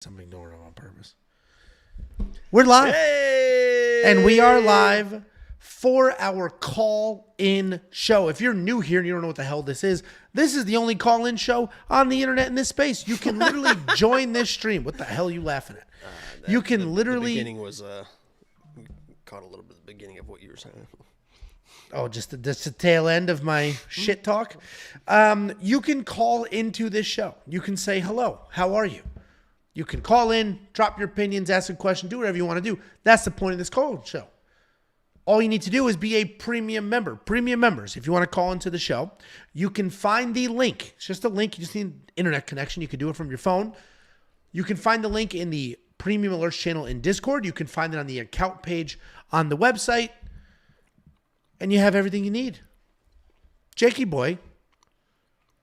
I'm ignoring them on purpose. We're live. Hey! And we are live for our call-in show. If you're new here and you don't know what the hell this is the only call-in show on the internet in this space. You can literally join this stream. What the hell are you laughing at? You can literally... The beginning was... caught a little bit of the beginning of what you were saying. Oh, just the tail end of my shit talk. You can call into this show. You can say, hello, how are you? You can call in, drop your opinions, ask a question, do whatever you want to do. That's the point of this call show. All you need to do is be a premium member. Premium members, if you want to call into the show, you can find the link. It's just a link. You just need an internet connection. You can do it from your phone. You can find the link in the Premium Alerts channel in Discord. You can find it on the account page on the website. And you have everything you need. Jakey boy,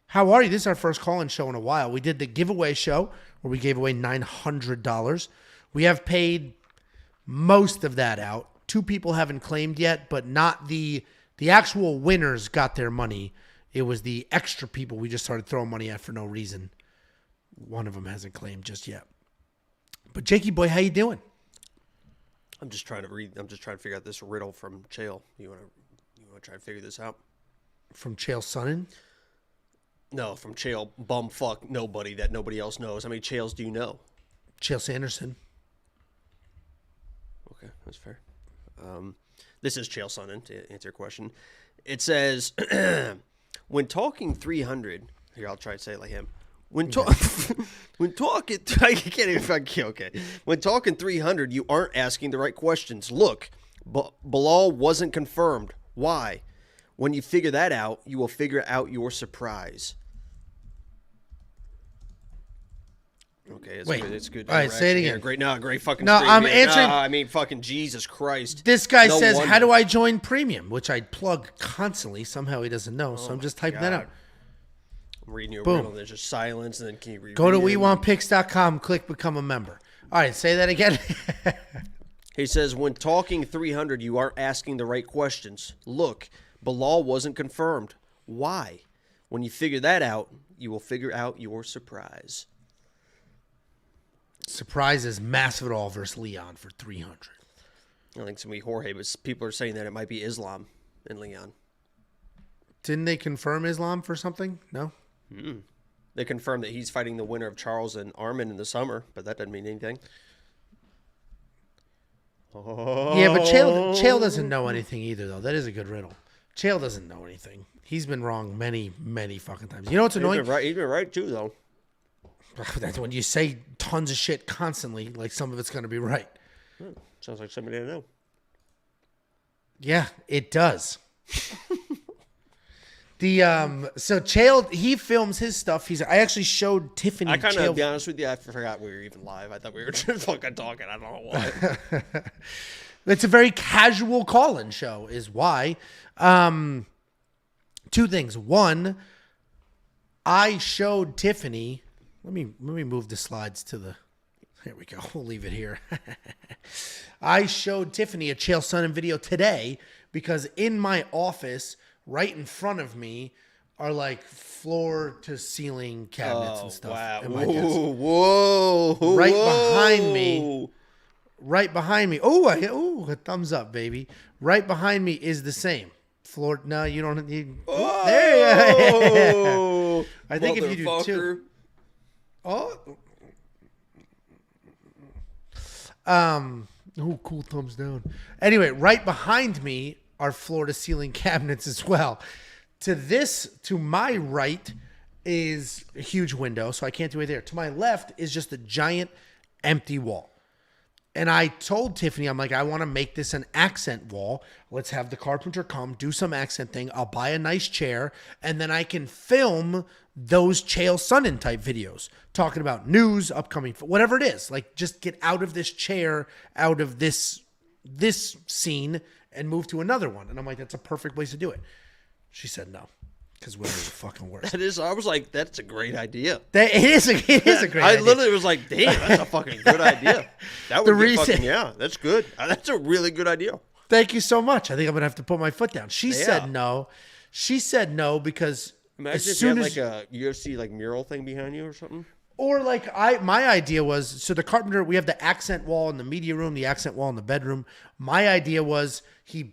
how are you? This is our first call-in show in a while. We did the giveaway show where we gave away $900. We have paid most of that out. 2 people haven't claimed yet, but not the actual winners got their money. It was the extra people we just started throwing money at for no reason. One of them hasn't claimed just yet. But Jakey boy, how you doing? I'm just trying to figure out this riddle from Chael. You want to try to figure this out? From Chael Sonnen? No, from Chael bumfuck nobody that nobody else knows. How many Chaels do you know? Chael Sanderson. Okay, that's fair. This is Chael Sonnen, to answer your question. It says, when talking 300, here, I'll try to say it like him. When talking, I can't even, okay. When talking 300, you aren't asking the right questions. Look, Bilal wasn't confirmed. Why? When you figure that out, you will figure out your surprise. Okay, it's good. All right, say it again. Here. Great fucking. No, stream I'm here. answering. No, I mean, fucking Jesus Christ. This guy No says, wonder. "How do I join Premium?" Which I plug constantly. Somehow he doesn't know, so I'm just typing that out. I'm reading your Boom. riddle. There's just silence, and then can you read? Go to WeWantPicks.com, click Become a Member. All right, say that again. He says, when talking 300, you aren't asking the right questions. Look, Bilal wasn't confirmed. Why? When you figure that out, you will figure out your surprise. Surprise is Masvidal versus Leon for 300. I think it's going to be Jorge, but people are saying that it might be Islam and Leon. Didn't they confirm Islam for something? No? Mm-mm. They confirmed that he's fighting the winner of Charles and Armin in the summer, but that doesn't mean anything. Oh. Yeah, but Chael doesn't know anything either, though. That is a good riddle. Chael doesn't know anything. He's been wrong many, many fucking times. You know what's annoying? He's been right too, though. That's when you say tons of shit constantly, like some of it's going to be right. Sounds like somebody I know. Yeah, it does. So Chael, he films his stuff. I actually showed Tiffany. I kind of, to be honest with you, I forgot we were even live. I thought we were just fucking talking. I don't know why. It's a very casual call-in show, is why. 2 things. One, I showed Tiffany. Let me move the slides to the. Here we go. We'll leave it here. I showed Tiffany a Chael Sonnen video today because in my office, right in front of me, are like floor to ceiling cabinets and stuff. Wow. Whoa. Right behind me. Oh, a thumbs up, baby. Right behind me is the same. Floor. No, you don't need. Oh, there you go. I think if you do 2. Oh. Cool thumbs down. Anyway, right behind me are floor to ceiling cabinets as well. To my right is a huge window, so I can't do it there. To my left is just a giant empty wall. And I told Tiffany, I'm like, I want to make this an accent wall. Let's have the carpenter come, do some accent thing. I'll buy a nice chair, and then I can film those Chael Sonnen type videos, talking about news, upcoming, whatever it is. Like, just get out of this chair, out of this scene, and move to another one. And I'm like, that's a perfect place to do it. She said no. Because women are the fucking worst. That is, I was like, that's a great idea. It is a great idea. I literally was like, damn, that's a fucking good idea. That would be fucking, yeah, that's good. That's a really good idea. Thank you so much. I think I'm going to have to put my foot down. She said no. She said no because Imagine as if soon you as had like a UFC like mural thing behind you or something. Or like my idea was, so the carpenter, we have the accent wall in the media room, the accent wall in the bedroom. My idea was he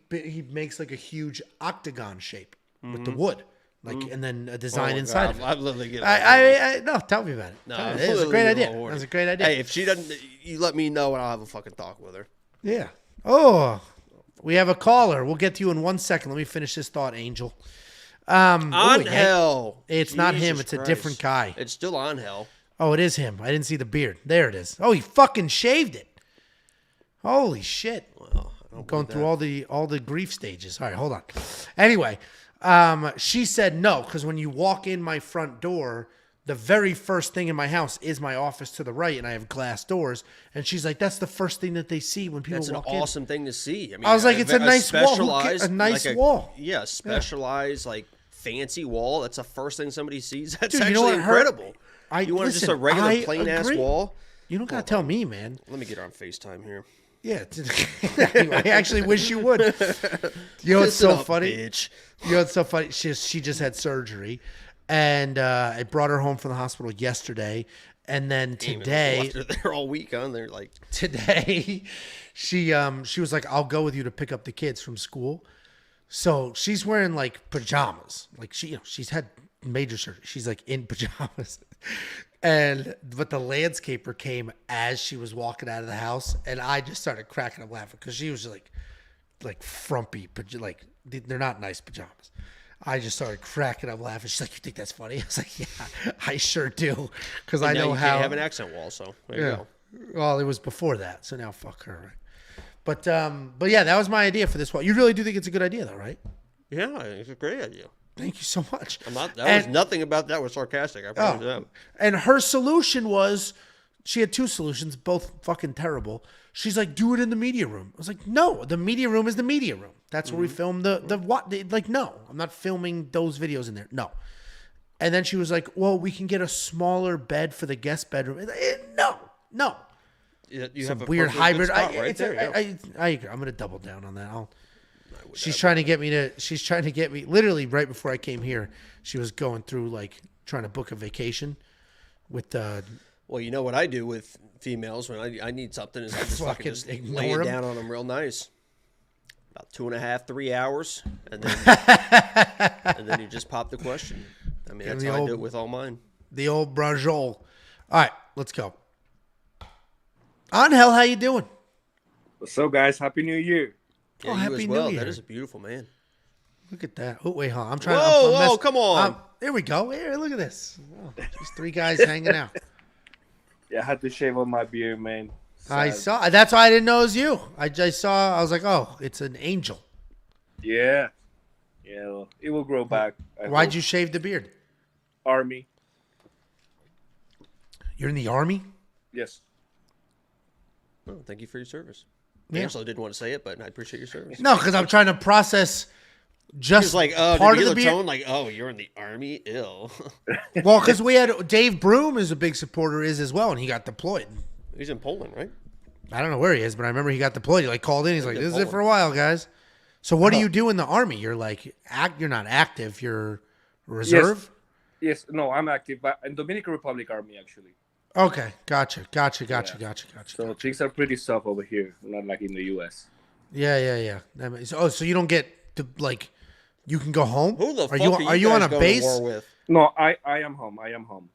makes like a huge octagon shape with the wood, like, and then a design inside of it. I'm literally getting. No, tell me about it. No, It was a great idea. That was a great idea. Hey, if she doesn't, you let me know and I'll have a fucking talk with her. Yeah. Oh, we have a caller. We'll get to you in 1 second. Let me finish this thought, Angel. Angel. It's not him. Jesus It's a Christ. different guy. It's still Angel. Oh, it is him. I didn't see the beard. There it is. Oh, he fucking shaved it. Holy shit. Well, I don't Going believe through all the grief stages. All right, hold on. Anyway, she said no, because when you walk in my front door, the very first thing in my house is my office to the right, and I have glass doors. And she's like, that's the first thing that they see when people That's an walk in. awesome thing to see. I mean, I was like, it's a nice wall. specialized- A nice like wall. Yeah, specialized, like, fancy wall. That's the first thing somebody sees. That's Dude, you know actually what hurt? incredible. You want just Listen, a regular I plain-ass agree. wall? You don't got to tell me, man. Let me get her on FaceTime here. Yeah. I actually wish you would. You know what's so Listen up, funny? bitch. You know what's so funny? She just had surgery, and I brought her home from the hospital yesterday, and then today, Left her there all week, huh? They're like, today, she was like, "I'll go with you to pick up the kids from school." So she's wearing like pajamas, like she's had major surgery. She's like in pajamas, but the landscaper came as she was walking out of the house, and I just started cracking up laughing because she was like frumpy, like they're not nice pajamas. I just started cracking up laughing. She's like, "You think that's funny?" I was like, "Yeah, I sure do," because I know you how. can't have an accent wall, so there you go. Well, it was before that, so now fuck her. Right? But yeah, that was my idea for this wall. You really do think it's a good idea, though, right? Yeah, it's a great idea. Thank you so much. Was nothing about that was sarcastic. I promise you that. And her solution was, she had two solutions, both fucking terrible. She's like, do it in the media room. I was like, no, the media room is the media room. That's where we film the what? Like, no, I'm not filming those videos in there. No. And then she was like, well, we can get a smaller bed for the guest bedroom. No. You Some have a weird perfect hybrid. spot right there. I agree. I'm going to double down on that. She's trying to get me literally right before I came here. She was going through like trying to book a vacation with Well, you know what I do with females when I need something is I just fucking just lay ignore it 'em. down on them real nice. About 2.5, 3 hours, and then and then you just pop the question. I mean, that's how I do it with all mine. the old brajol. All right, let's go. Angel, how you doing? What's up, guys? Happy New Year. Yeah, Oh, you Happy as New well. Year. That is a beautiful man. Look at that. Oh, wait, hold on. I'm trying Whoa, come on. There we go. Here, look at this. Oh, just three guys hanging out. Yeah, I had to shave off my beard, man. I Sad. saw. That's why I didn't know it was you. I saw. I was like, oh, it's an angel. Yeah. Yeah, well, it will grow back. Why'd you shave the beard? Army. You're in the army? Yes. Oh, thank you for your service. Yeah. Angela didn't want to say it, but I appreciate your service. No, because I'm trying to process just He's like, part did of you the get the beard. tone? Like, oh, you're in the army? Ill. Well, because we had Dave Broom is a big supporter as well, and he got deployed. He's in Poland, right? I don't know where he is, but I remember he got deployed. He like called in. He's like, in "This is it Poland. for a while, guys." So what do you do in the army? You're like, you're not active. You're reserve. Yes. No, I'm active, but in Dominican Republic Army, actually. Okay, gotcha. So things are pretty soft over here, not like in the U.S. Yeah. That makes, so you don't get to like, you can go home. Who the fuck are you on guys a going base? to war with? No, I am home. I am home.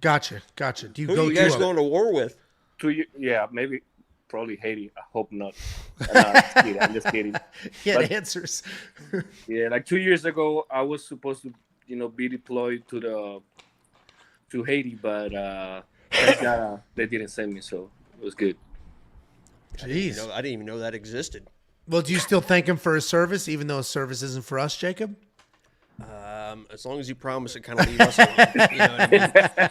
Gotcha. Do you Who go are you guys to? going to war with? Yeah, maybe, probably Haiti. I hope not. I'm just kidding. Yeah, but- answers. Yeah, like 2 years ago, I was supposed to, be deployed to Haiti, but thank God, they didn't send me, so it was good. Jeez. I didn't even know that existed. Well, do you still thank him for his service, even though his service isn't for us, Jacob? As long as you promise to kind of leave us alone. You know what I mean?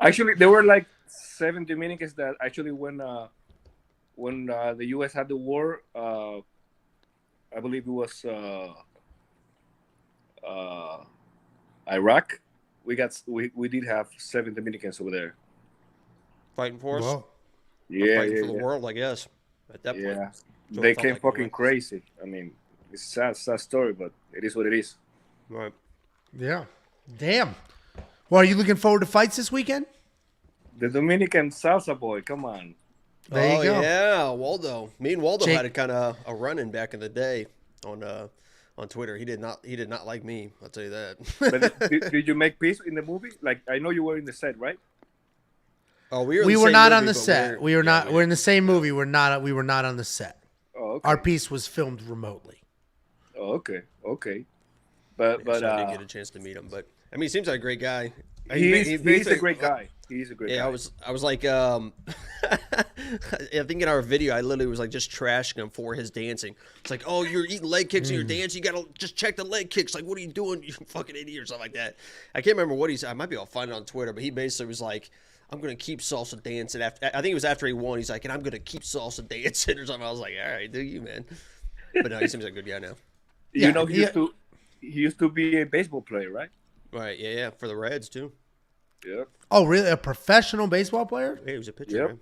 Actually, there were like 7 Dominicans that actually when the U.S. had the war, I believe it was Iraq. We did have 7 Dominicans over there. Fighting for us. Whoa. Yeah, Fighting yeah, for the yeah. world, I guess. At that point. Yeah, So it they felt came like fucking war. crazy. I mean, it's a sad story, but it is what it is. Right. Yeah. Damn. Well, are you looking forward to fights this weekend? The Dominican salsa boy. Come on. There you go. Yeah, Waldo. Me and Waldo Jake- had a kind of a run-in back in the day on Twitter. He did not like me. I'll tell you that. But did you make peace in the movie? Like, I know you were in the set, right? Oh, We were not on the set. We were not. We're in the same movie. We were not on the set. Oh, okay. Our piece was filmed remotely. Oh, okay. But So I didn't get a chance to meet him. But I mean, he seems like a great guy. he's a great guy. He's a great guy. Yeah, I was like, I think in our video, I literally was like just trashing him for his dancing. It's like, oh, you're eating leg kicks and you're dancing. You gotta just check the leg kicks. Like, what are you doing? You fucking idiot or something like that. I can't remember what he said. I might be able to find it on Twitter, but he basically was like, I'm gonna keep salsa dancing. After I think it was after he won. He's like, and I'm gonna keep salsa dancing or something. I was like, all right, do you, man? But no, he seems like a good guy now. You know, he used to be a baseball player, right? Right? Yeah, for the Reds too. Yeah. Oh, really? A professional baseball player? Yeah, he was a pitcher. Yep. Man.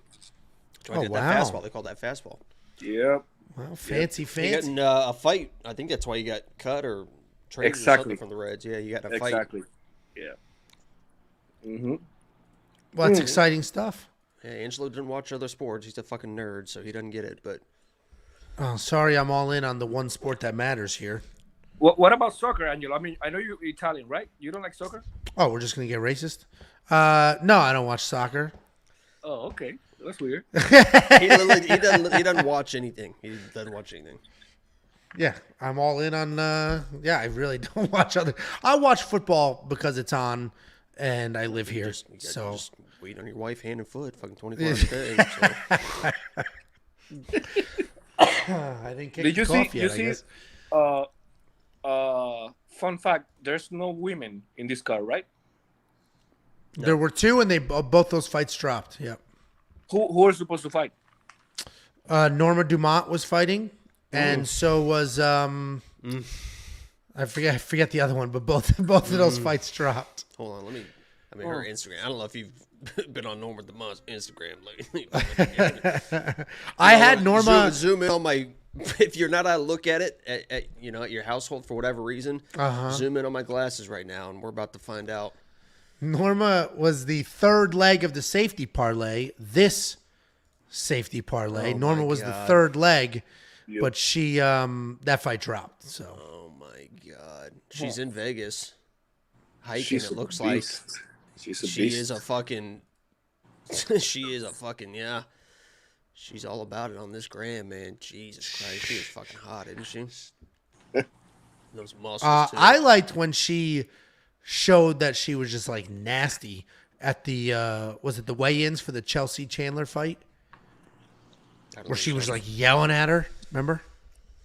So I Oh, did wow. that fastball. They called that fastball. Yep. Well, fancy. He got in a fight. I think that's why he got cut or traded or Exactly. something from the Reds. Yeah, he got in a fight. Exactly. Yeah. Mm-hmm. Well, that's exciting stuff. Yeah, Angelo didn't watch other sports. He's a fucking nerd, so he doesn't get it. But Oh, sorry, I'm all in on the one sport that matters here. What about soccer, Angelo? I mean, I know you're Italian, right? You don't like soccer? Oh, we're just gonna get racist? No, I don't watch soccer. Oh, okay. That's weird. he doesn't watch anything. He doesn't watch anything. Yeah, I'm all in on. Yeah, I really don't watch other. I watch football because it's on, and I live here. You So just wait on your wife hand and foot, fucking 24 hours a day. So. I didn't get Did you cough see? yet. You I see? guess. Fun fact: there's no women in this car, right? There were two, and they both those fights dropped. Yep. Who are supposed to fight? Norma Dumont was fighting, and so was I forget the other one, but both of those fights dropped. Hold on, her Instagram. I don't know if you've been on Norma Dumont's Instagram lately. I had Norma. Zoom in on my. If you're not to look at it at your household for whatever reason, zoom in on my glasses right now, and we're about to find out. Norma was the third leg of the safety parlay. This safety parlay. Oh, Norma my was the God. third leg, but she that fight dropped. So Oh my God, she's in Vegas hiking. She's It looks a like beast. She's a she beast. is a fucking. She is a fucking yeah. She's all about it on this gram, man. Jesus Christ, she is fucking hot, isn't she? Those muscles too. I liked when she showed that she was just like nasty at the was it the weigh-ins for the Chelsea Chandler fight I don't where think she so. was like yelling at her. Remember?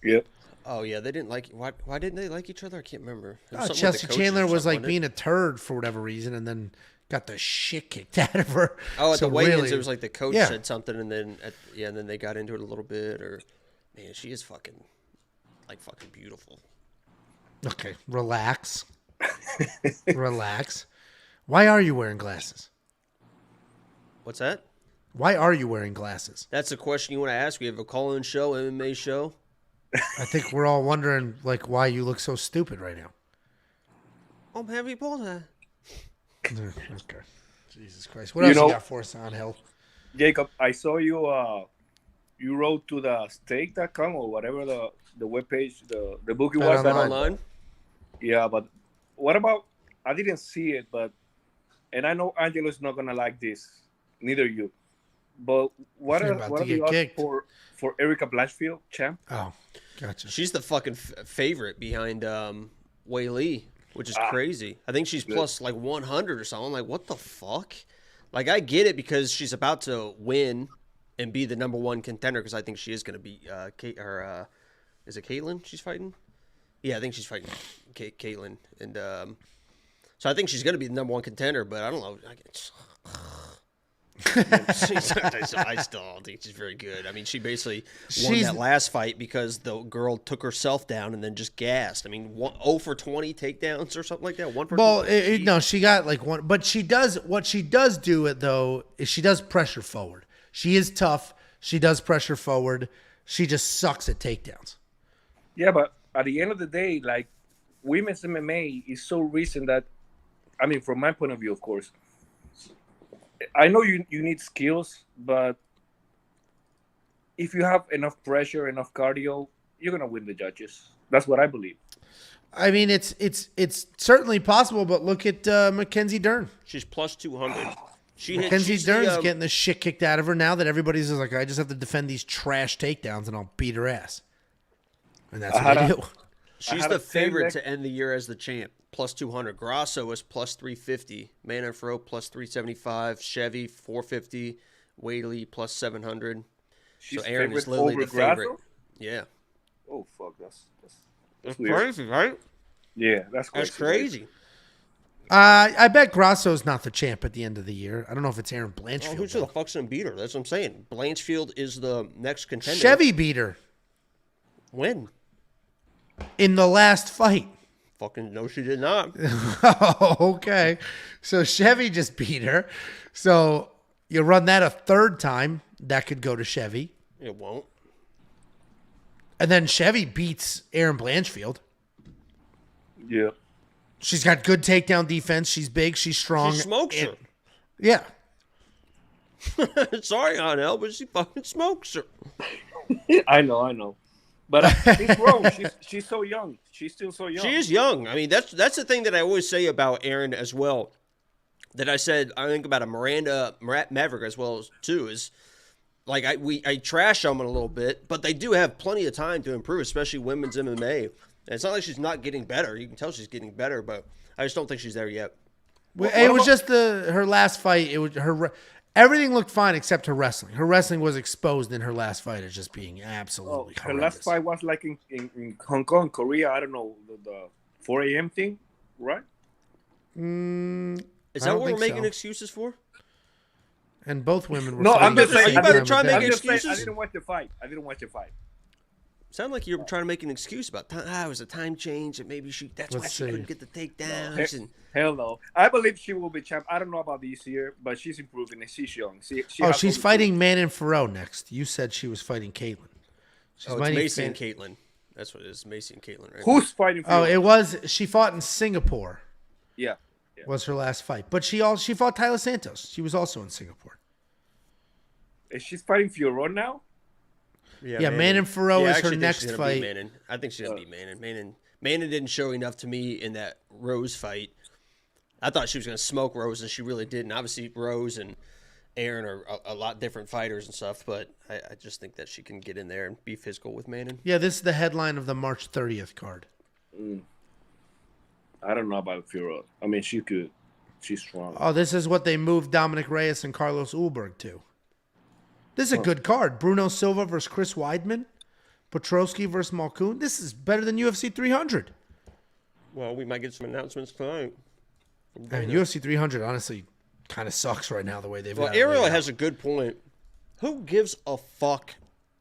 Yep. Oh yeah, they didn't like. Why didn't they like each other? I can't remember. It was something with the Chelsea coaches Chandler or was like something, being wasn't a turd for whatever reason, and then got the shit kicked out of her. it? Oh, at So the weigh-ins, really- it was like the coach Yeah. said something, and then and then they got into it a little bit. Or man, she is fucking beautiful. Okay, relax. Relax. Why are you wearing glasses? What's that? Why are you wearing glasses? That's the question you want to ask. We have a call-in show, MMA show. I think we're all wondering like why you look so stupid right now. I'm heavy Boulder. Okay. Jesus Christ. What else you got for us on Hill? Jacob, I saw you. You wrote to the stake.com or whatever the webpage, the book it Bet was. Online. Online. Yeah, but what about? I didn't see it, and I know Angelo's not gonna like this. Neither you. But what You're are about what to are the get odds kicked. for Erica Blanchfield, champ? Oh, gotcha. She's the fucking favorite behind Wei Lee, which is crazy. I think she's plus like 100 or something. I'm like, what the fuck? Like, I get it because she's about to win and be the number one contender because I think she is going to be is it Caitlyn she's fighting? Yeah, I think she's fighting Caitlyn. And so I think she's going to be the number one contender, but I don't know. I still don't think she's very good. I mean, she basically won that last fight because the girl took herself down and then just gassed. I mean, 0 for 20 takedowns or something like that. 1 for Well, 20. no, she got like one, but she does what she does do it though is she does pressure forward. She is tough. She does pressure forward. She just sucks at takedowns. Yeah, but at the end of the day, like women's MMA is so recent that I mean, from my point of view, of course, I know you need skills, but if you have enough pressure, enough cardio, you're gonna win the judges. That's what I believe. I mean, it's certainly possible, but look at Mackenzie Dern. She's plus 200. Mackenzie Dern's getting the shit kicked out of her now that everybody's just like, I just have to defend these trash takedowns and I'll beat her ass. And that's what I do. She's the favorite to end the year as the champ. Plus 200. Grasso is plus 350. Manafro plus 375. Chevy 450. Whaley plus 700. She's so Aaron is literally the favorite. Grasso? Yeah. Oh fuck, that's crazy, right? Yeah, that's crazy. I bet Grasso's not the champ at the end of the year. I don't know if it's Aaron Blanchfield. Who's the fuck's gonna beat her? That's what I'm saying. Blanchfield is the next contender. Chevy beat her. When? In the last fight. Fucking no, she did not. Oh, okay. So Chevy just beat her. So you run that a third time, that could go to Chevy. It won't. And then Chevy beats Aaron Blanchfield. Yeah. She's got good takedown defense. She's big. She's strong. She smokes her. Yeah. Sorry, Anel, but she fucking smokes her. I know. But she's grown. She's so young. She's still so young. She is young. I mean, that's the thing that I always say about Aaron as well. That I said I think about a Miranda Maverick as well as too is like I trash them a little bit, but they do have plenty of time to improve, especially women's MMA. And it's not like she's not getting better. You can tell she's getting better, but I just don't think she's there yet. It was just her last fight. It was everything looked fine except her wrestling. Her wrestling was exposed in her last fight as just being absolutely her last fight was like in Hong Kong, Korea. I don't know, the 4 a.m. thing, right? Is that what we're making excuses for? And both women were. No, I'm just saying. Are you about to try to make excuses? I didn't watch the fight. Sound like you were trying to make an excuse about time. It was a time change, and maybe that's why she couldn't get the takedowns. No. Hell no. I believe she will be champ. I don't know about this year, but she's improving and she's young. She's fighting Manon Farrow next. You said she was fighting Caitlin. It's Macy and Caitlin. That's what it is, Macy and Caitlin, right? Who's fighting Farrow? It was. She fought in Singapore. Yeah. Was her last fight, but she fought Tyler Santos. She was also in Singapore. Is she fighting Fiorot now? Yeah, Manon Farrow is her next fight. I think she's gonna be Manon. Manon didn't show enough to me in that Rose fight. I thought she was gonna smoke Rose, and she really didn't. Obviously, Rose and Aaron are a lot different fighters and stuff, but I just think that she can get in there and be physical with Manon. Yeah, this is the headline of the March 30th card. I don't know about Fiorot. I mean, she could. She's strong. Oh, this is what they moved Dominic Reyes and Carlos Ulberg to. This is a good card. Bruno Silva versus Chris Weidman. Petrosky versus Malkoun. This is better than UFC 300. Well, we might get some announcements tonight. I mean, UFC 300 honestly kind of sucks right now the way they've got it. Ariel has a good point. Who gives a fuck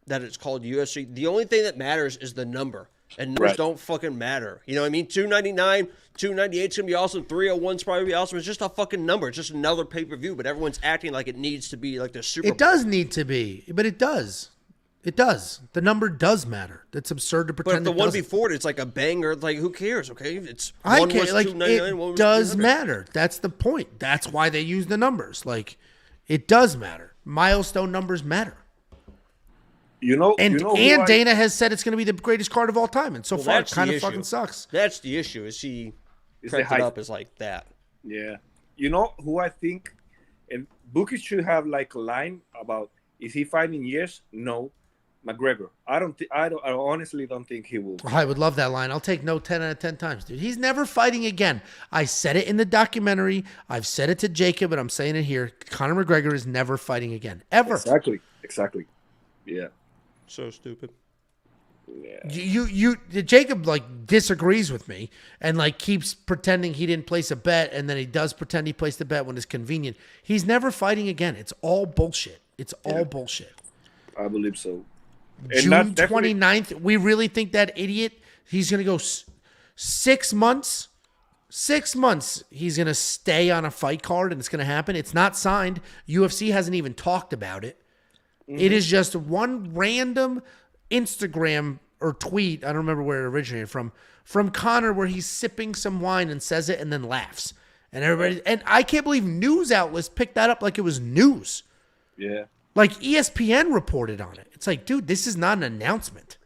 that it's called UFC? The only thing that matters is the number. And numbers don't fucking matter. You know what I mean? 299, 298 is going to be awesome. 301 is probably be awesome. It's just a fucking number. It's just another pay-per-view, but everyone's acting like it needs to be like the Super Bowl. It does need to be, but it does. It does. The number does matter. It's absurd to pretend But the one before it's like a banger. Like, who cares, okay? I care. Like, it does matter. That's the point. That's why they use the numbers. Like, it does matter. Milestone numbers matter. And Dana has said it's going to be the greatest card of all time, and so far it kind of fucking sucks. That's the issue. Is she prepped it up as like that? Yeah. You know who I think, and Bookie should have like a line about is he fighting years? No, McGregor. I honestly don't think he will. I would love that line. I'll take no 10 out of 10 times, dude. He's never fighting again. I said it in the documentary. I've said it to Jacob, but I'm saying it here. Conor McGregor is never fighting again, ever. Exactly. Yeah. So stupid. Yeah. Jacob like disagrees with me and like keeps pretending he didn't place a bet, and then he does pretend he placed a bet when it's convenient. He's never fighting again. It's all bullshit. It's all bullshit. I believe so. June 29th, we really think that idiot, he's going to go 6 months. 6 months he's going to stay on a fight card and it's going to happen. It's not signed. UFC hasn't even talked about it. It is just one random Instagram or tweet, I don't remember where it originated from Conor, where he's sipping some wine and says it and then laughs. And everybody, and I can't believe news outlets picked that up like it was news. Yeah. Like ESPN reported on it. It's like, dude, this is not an announcement.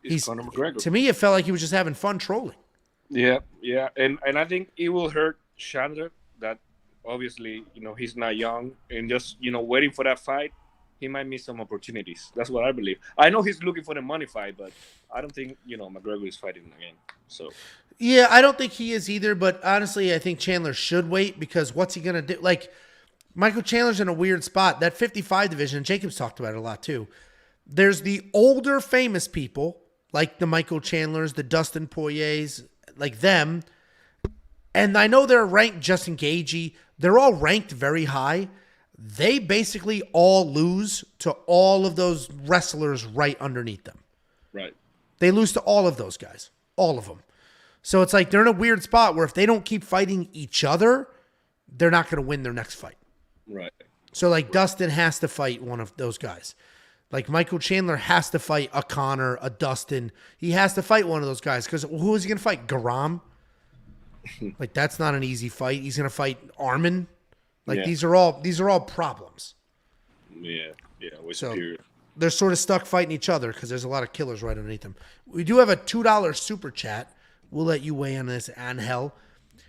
He's Conor McGregor. To me, it felt like he was just having fun trolling. Yeah, yeah. And I think it will hurt Chandler that obviously, he's not young and just, waiting for that fight, he might miss some opportunities. That's what I believe. I know he's looking for the money fight, but I don't think, McGregor is fighting again. So yeah, I don't think he is either, but honestly, I think Chandler should wait because what's he going to do? Like, Michael Chandler's in a weird spot. That 55 division, Jacob's talked about it a lot too. There's the older famous people, like the Michael Chandlers, the Dustin Poiriers, like them. And I know they're ranked Justin Gaethje. They're all ranked very high. They basically all lose to all of those wrestlers right underneath them. Right. They lose to all of those guys. All of them. So it's like they're in a weird spot where if they don't keep fighting each other, they're not going to win their next fight. Right. So like Dustin has to fight one of those guys. Like Michael Chandler has to fight a Conor, a Dustin. He has to fight one of those guys because who is he going to fight? Garam? Like that's not an easy fight. He's going to fight Armin. Like these are all problems. Yeah. So they're sort of stuck fighting each other because there's a lot of killers right underneath them. We do have a $2 super chat. We'll let you weigh in on this, Angel.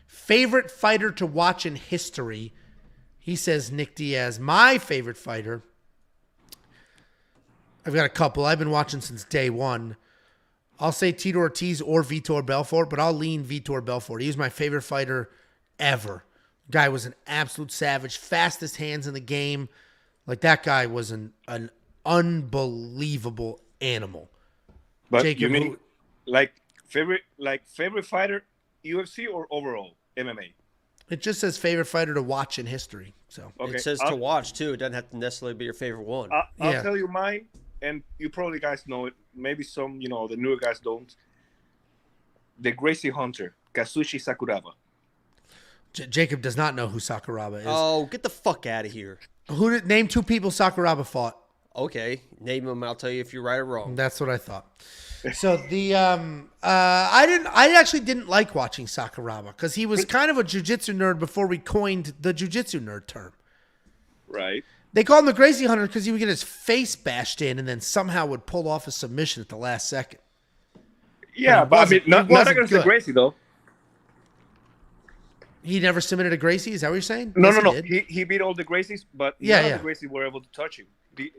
Favorite fighter to watch in history? He says Nick Diaz. My favorite fighter. I've got a couple. I've been watching since day one. I'll say Tito Ortiz or Vitor Belfort, but I'll lean Vitor Belfort. He was my favorite fighter ever. Guy was an absolute savage. Fastest hands in the game. Like that guy was an unbelievable animal. But Jacob, you mean favorite fighter, UFC or overall MMA? It just says favorite fighter to watch in history. So It says to watch too. It doesn't have to necessarily be your favorite one. I'll tell you mine, and you probably guys know it. Maybe some, the newer guys don't. The Gracie Hunter, Kazushi Sakuraba. Jacob does not know who Sakuraba is. Oh, get the fuck out of here. Name two people Sakuraba fought. Okay, name them. I'll tell you if you're right or wrong. That's what I thought. So the I actually didn't like watching Sakuraba because he was kind of a jiu-jitsu nerd before we coined the jiu-jitsu nerd term. Right. They called him the Gracie Hunter because he would get his face bashed in and then somehow would pull off a submission at the last second. Yeah, but I mean, not against the Gracie though. He never submitted a Gracie. Is that what you're saying? No. He He beat all the Gracies, but none of the Gracies were able to touch him. He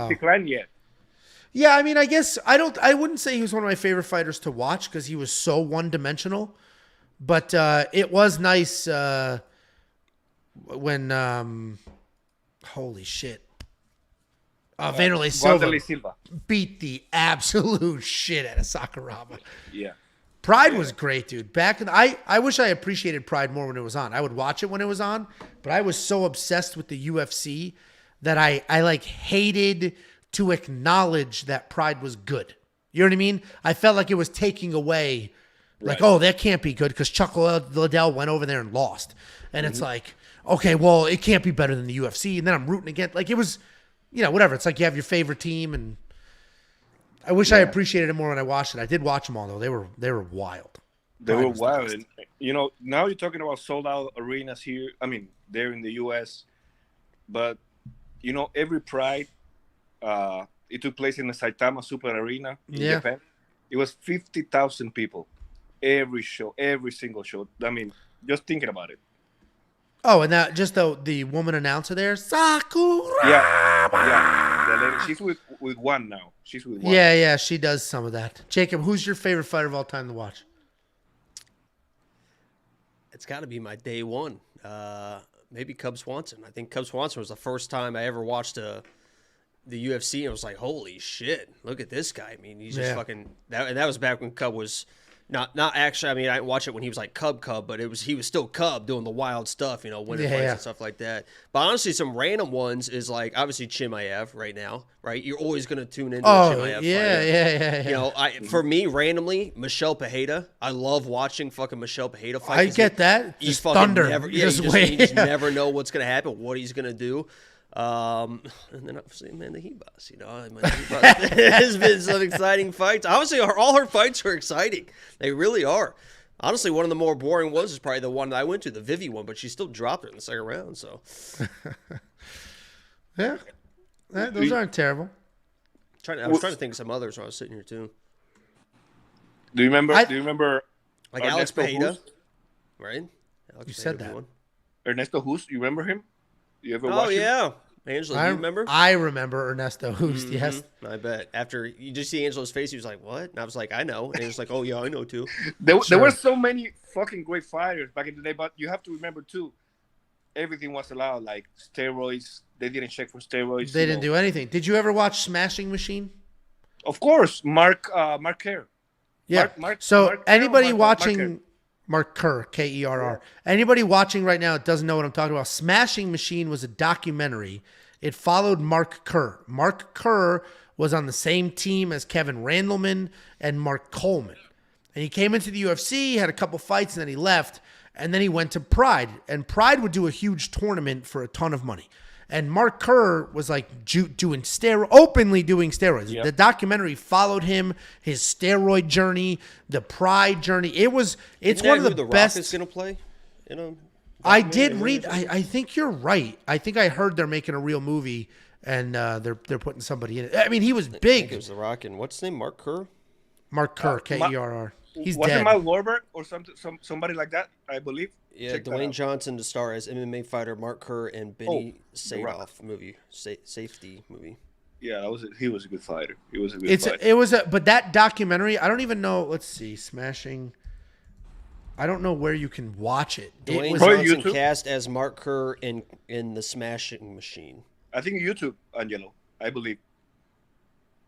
declined yet. Yeah, I mean, I guess I wouldn't say he was one of my favorite fighters to watch because he was so one-dimensional. But it was nice when holy shit. Vanderlei Silva beat the absolute shit out of Sakuraba. Yeah. Pride was great, dude. I wish I appreciated Pride more when it was on. I would watch it when it was on, but I was so obsessed with the UFC that I like hated to acknowledge that Pride was good. You know what I mean? I felt like it was taking away, like, oh, that can't be good because Chuck Liddell went over there and lost. And it's like, okay, well, it can't be better than the UFC. And then I'm rooting against, like, it was, whatever. It's like you have your favorite team, and I wish I appreciated it more when I watched it. I did watch them all, though. They were wild. They were wild. And, now you're talking about sold-out arenas here. I mean, they're in the U.S., but, every Pride, it took place in the Saitama Super Arena in Japan. It was 50,000 people every single show. I mean, just thinking about it. Oh, and that just the woman announcer there, Sakura. Yeah. The lady, she's with one now. She's with one. Yeah, she does some of that. Jacob, who's your favorite fighter of all time to watch? It's got to be my day one. Maybe Cub Swanson. I think Cub Swanson was the first time I ever watched the UFC, and I was like, holy shit, look at this guy. I mean, he's just fucking that was back when Cub was not actually, I mean, I didn't watch it when he was like Cub, but he was still Cub doing the wild stuff, winning fights and stuff like that. But honestly, some random ones is like obviously Chimaev right now, right? You're always going to tune into a Chimaev fighter. For me, randomly, Michelle Pereira. I love watching fucking Michelle Pereira fight. I get that. He's fucking thunder. You just never know what's going to happen, what he's going to do. And then obviously Amanda Hebas, there's been some exciting fights. Obviously, all her fights are exciting. They really are. Honestly, one of the more boring ones is probably the one that I went to, the Vivi one, but she still dropped it in the second round. So, yeah, those aren't terrible. I was trying to think of some others when I was sitting here too. Do you remember? Like Alex Ernesto Pereira, Hus? right? Alex You said Pereira that. one. Ernesto Hus, you remember him? You ever Oh watch him? yeah, Angela, do you remember? I remember Ernesto Hoost. Yes, I bet. After you just see Angelo's face, he was like, "What?" And I was like, "I know." And he was like, "Oh yeah, I know too." There Sure. were so many fucking great fighters back in the day, but you have to remember too, everything was allowed. Like steroids, they didn't check for steroids. they didn't do anything. Did you ever watch Smashing Machine? Of course, Mark Kerr. Yeah. Mark Anybody Kerr, watching Mark Kerr, Kerr. Anybody watching right now that doesn't know what I'm talking about, Smashing Machine was a documentary. It followed Mark Kerr. Mark Kerr was on the same team as Kevin Randleman and Mark Coleman. And he came into the UFC, had a couple fights, and then he left. And then he went to Pride. And Pride would do a huge tournament for a ton of money. And Mark Kerr was like openly doing steroids. Yep. The documentary followed him, his steroid journey, the Pride journey. It's Isn't one that of the who best. Rock is gonna play? You know, I did read. I think you're right. I think I heard they're making a real movie, and they're putting somebody in it. I mean, he was I think big. it was The Rock and what's his name? Mark Kerr. Mark Kerr, Kerr. He's was dead. it Mark Wahlberg or somebody like that? I believe. Yeah, Check that Dwayne out. Johnson to star as MMA fighter Mark Kerr and Benny The Rock. Sadoff movie, safety movie. Yeah, he was a good fighter. He was a good fighter. It was but that documentary. I don't even know. Let's see, Smashing. I don't know where you can watch it. It Dwayne was Probably Johnson YouTube. cast as Mark Kerr in the Smashing Machine. I think YouTube, Angelo. I believe.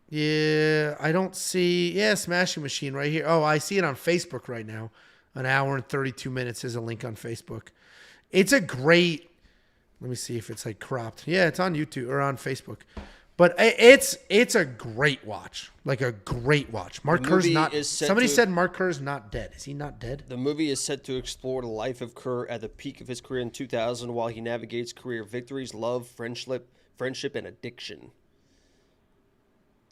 Yeah, I don't see. Yeah, Smashing Machine right here. Oh, I see it on Facebook right now. An hour and 32 minutes is a link on Facebook. It's a great. Let me see if it's like cropped. Yeah, it's on YouTube or on Facebook. But it's a great watch. Like a great watch. Mark The Kerr's movie not. is set Somebody to- said Mark Kerr's not dead. Is he not dead? The movie is set to explore the life of Kerr at the peak of his career in 2000 while he navigates career victories, love, friendship, and addiction.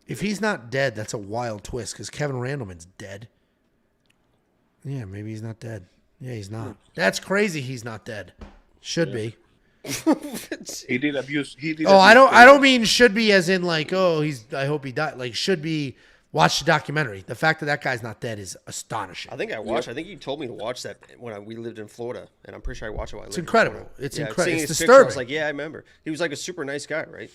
If he's not dead, that's a wild twist because Kevin Randleman's dead. Yeah, maybe he's not dead. Yeah, he's not. That's crazy. He's not dead. Should be. He did abuse. Oh, I don't mean should be as in like, oh, I hope he died. Like should be. Watch the documentary. The fact that guy's not dead is astonishing. I think I watched. I think you told me to watch that when we lived in Florida, and I'm pretty sure I watched it while I lived in incredible. Florida. It's Yeah, incredible. seeing It's his picture, I was disturbing. like, yeah, I remember. He was like a super nice guy, right?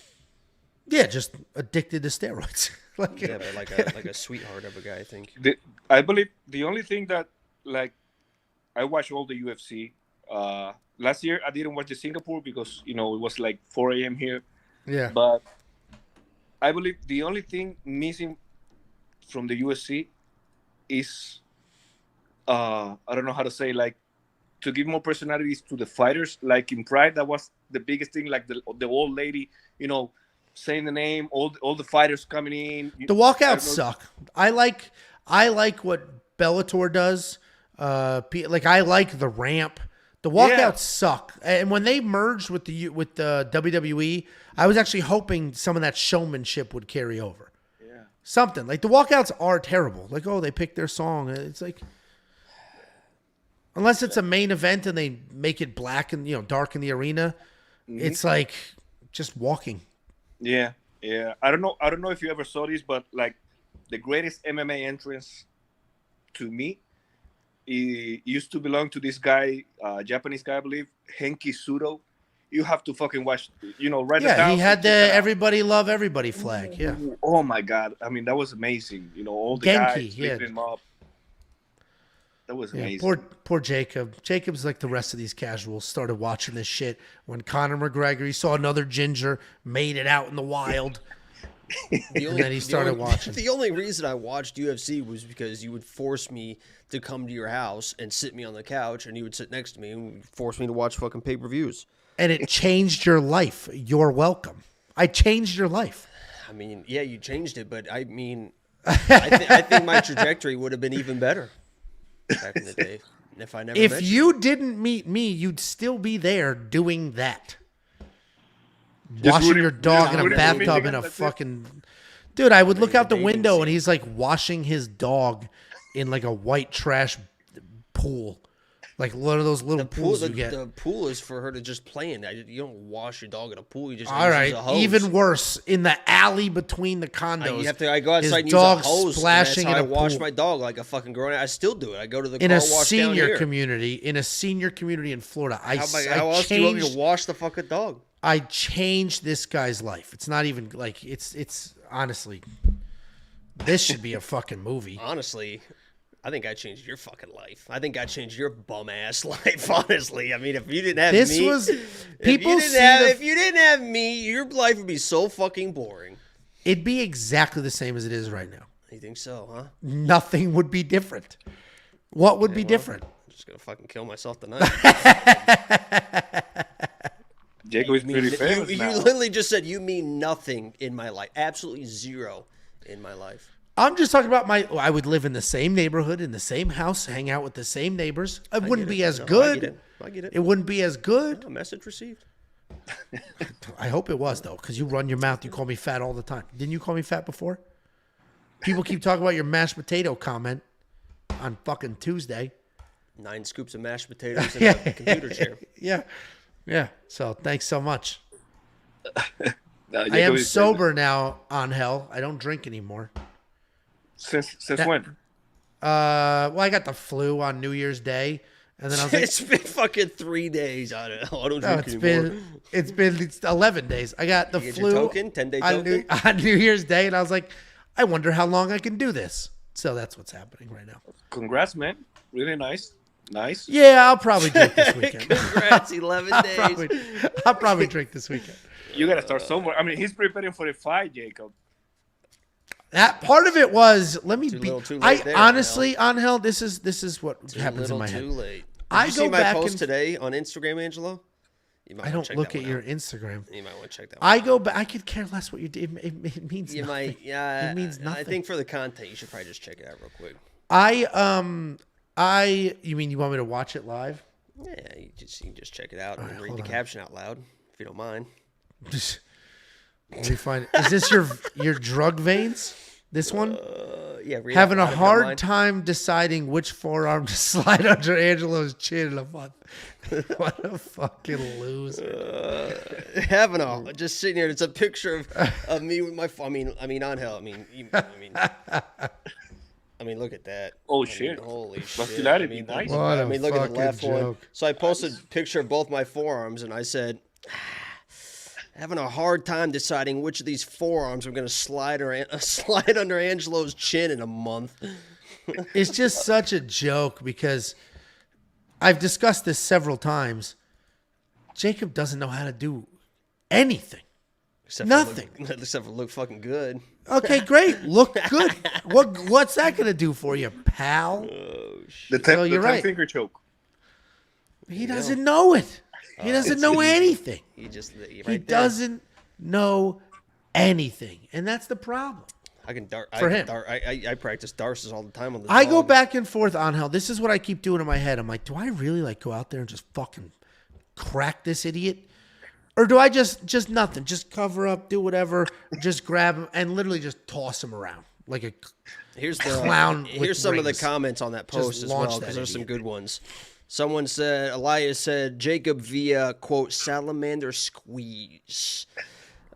Yeah, just addicted to steroids. Like, Yeah, but like a sweetheart of a guy, I think. I believe the only thing that like I watched all the UFC. Last year I didn't watch the Singapore because it was like 4 a.m. here. yeah. But I believe the only thing missing from the UFC is I don't know how to say, like, to give more personalities to the fighters. Like in Pride, that was the biggest thing. Like the old lady, saying the name, all the fighters coming in. The walkouts suck. I like what Bellator does. Like I like the ramp. The walkouts suck. And when they merged with the WWE, I was actually hoping some of that showmanship would carry over. Yeah. Something like the walkouts are terrible. Like, oh, they picked their song. It's like, unless it's a main event and they make it black and dark in the arena, it's like just walking. Yeah. I don't know if you ever saw this, but like the greatest MMA entrance to me, it used to belong to this guy, Japanese guy, I believe, Henki Sudo. You have to fucking watch, right Yeah, now. he had the everybody love everybody flag. Yeah. Oh my God. I mean, that was amazing. All the Genki, guys yeah. lifting him up. That was Yeah, amazing. poor Jacob. Jacob's like the rest of these casuals started watching this shit when Conor McGregor, he saw another ginger, made it out in the wild. And then he started watching. The only reason I watched UFC was because you would force me to come to your house and sit me on the couch, and you would sit next to me and force me to watch fucking pay-per-views. And it changed your life. You're welcome. I changed your life. I mean, yeah, you changed it, but I mean, I think my trajectory would have been even better back in the day if I never. If you didn't meet me, you'd still be there doing that. Washing rooting- your dog just in a rooting for me, bathtub in a that's it. fucking... Dude, I would look out the dating window scene. and he's like washing his dog in like a white trash pool. Like one of those little pools you get. The pool is for her to just play in. You don't wash your dog in a pool. You just All right, use a hose. even worse, in the alley between the condos. I go outside and use a hose. Splashing and that's how I wash my dog like a fucking grown. I still do it. I go to the car wash down here. In a senior community in Florida. How else do you want me to wash the fucking dog? I changed this guy's life. It's not even like it's honestly, this should be a fucking movie. Honestly, I think I changed your fucking life. I think I changed your bum ass life. Honestly, I mean, if you didn't have me, if you didn't have me, your life would be so fucking boring. It'd be exactly the same as it is right now. You think so, huh? Nothing would be different. What would be different? I'm just gonna fucking kill myself tonight. Jacob is pretty famous now. You literally just said you mean nothing in my life. Absolutely zero in my life. I'm just talking about I would live in the same neighborhood, in the same house, hang out with the same neighbors. It wouldn't be as good. I get it. It wouldn't be as good. A message received. I hope it was, though, because you run your mouth. You call me fat all the time. Didn't you call me fat before? People keep talking about your mashed potato comment on fucking Tuesday. 9 scoops of mashed potatoes in a computer chair. Yeah. So thanks so much. No, I am sober now, Angel. I don't drink anymore. Since when? Well, I got the flu on New Year's Day, and then I was like, it's been fucking 3 days. I don't drink anymore. It's been 11 days. I got the flu. Your token, 10-day token on New Year's Day, and I was like, I wonder how long I can do this. So that's what's happening right now. Congrats, man. Really nice. Yeah, I'll probably drink this weekend. Congrats, 11 days. I'll probably drink this weekend. You gotta start somewhere. I mean, he's preparing for the fight, Jacob. That part of it was too late there, honestly, Angel, this is what happens in my head. Too late. I Did you go see my back post today on Instagram, Angelo? I don't look at your Instagram. You might want to check that. I go back. I could care less what you did. It means you nothing. might. Yeah, it means nothing. I think for the content, you should probably just check it out real quick. You mean you want me to watch it live? Yeah, you can just check it out and read the caption out loud if you don't mind. Let me find. Is this your drug veins? This one? Yeah. Having a hard time deciding which forearm to slide under Angelo's chin in a month. What a fucking loser. Just sitting here. It's a picture of me with my. I mean, Angel. I mean, look at that. Oh, shit. Holy shit. Nice. Look at the left joke. one. So I posted a picture of both my forearms, and I said, having a hard time deciding which of these forearms I'm going to slide under Angelo's chin in a month. It's just such a joke because I've discussed this several times. Jacob doesn't know how to do anything. Nothing. Except for look fucking good. Okay, great. Look good. What's that going to do for you, pal? Oh, shit. The 10-finger choke. He doesn't know it. He doesn't know anything. He doesn't know anything. And that's the problem. I can dart. For him. I practice darces all the time on this I dog. go back and forth on how this is what I keep doing in my head. I'm like, do I really go out there and just fucking crack this idiot? Or do I just nothing? Just cover up, do whatever, just grab him and literally just toss him around like a clown. Here's some of the comments on that post as well, because there's some good ones. Someone said, Elias said, Jacob via, quote, salamander squeeze.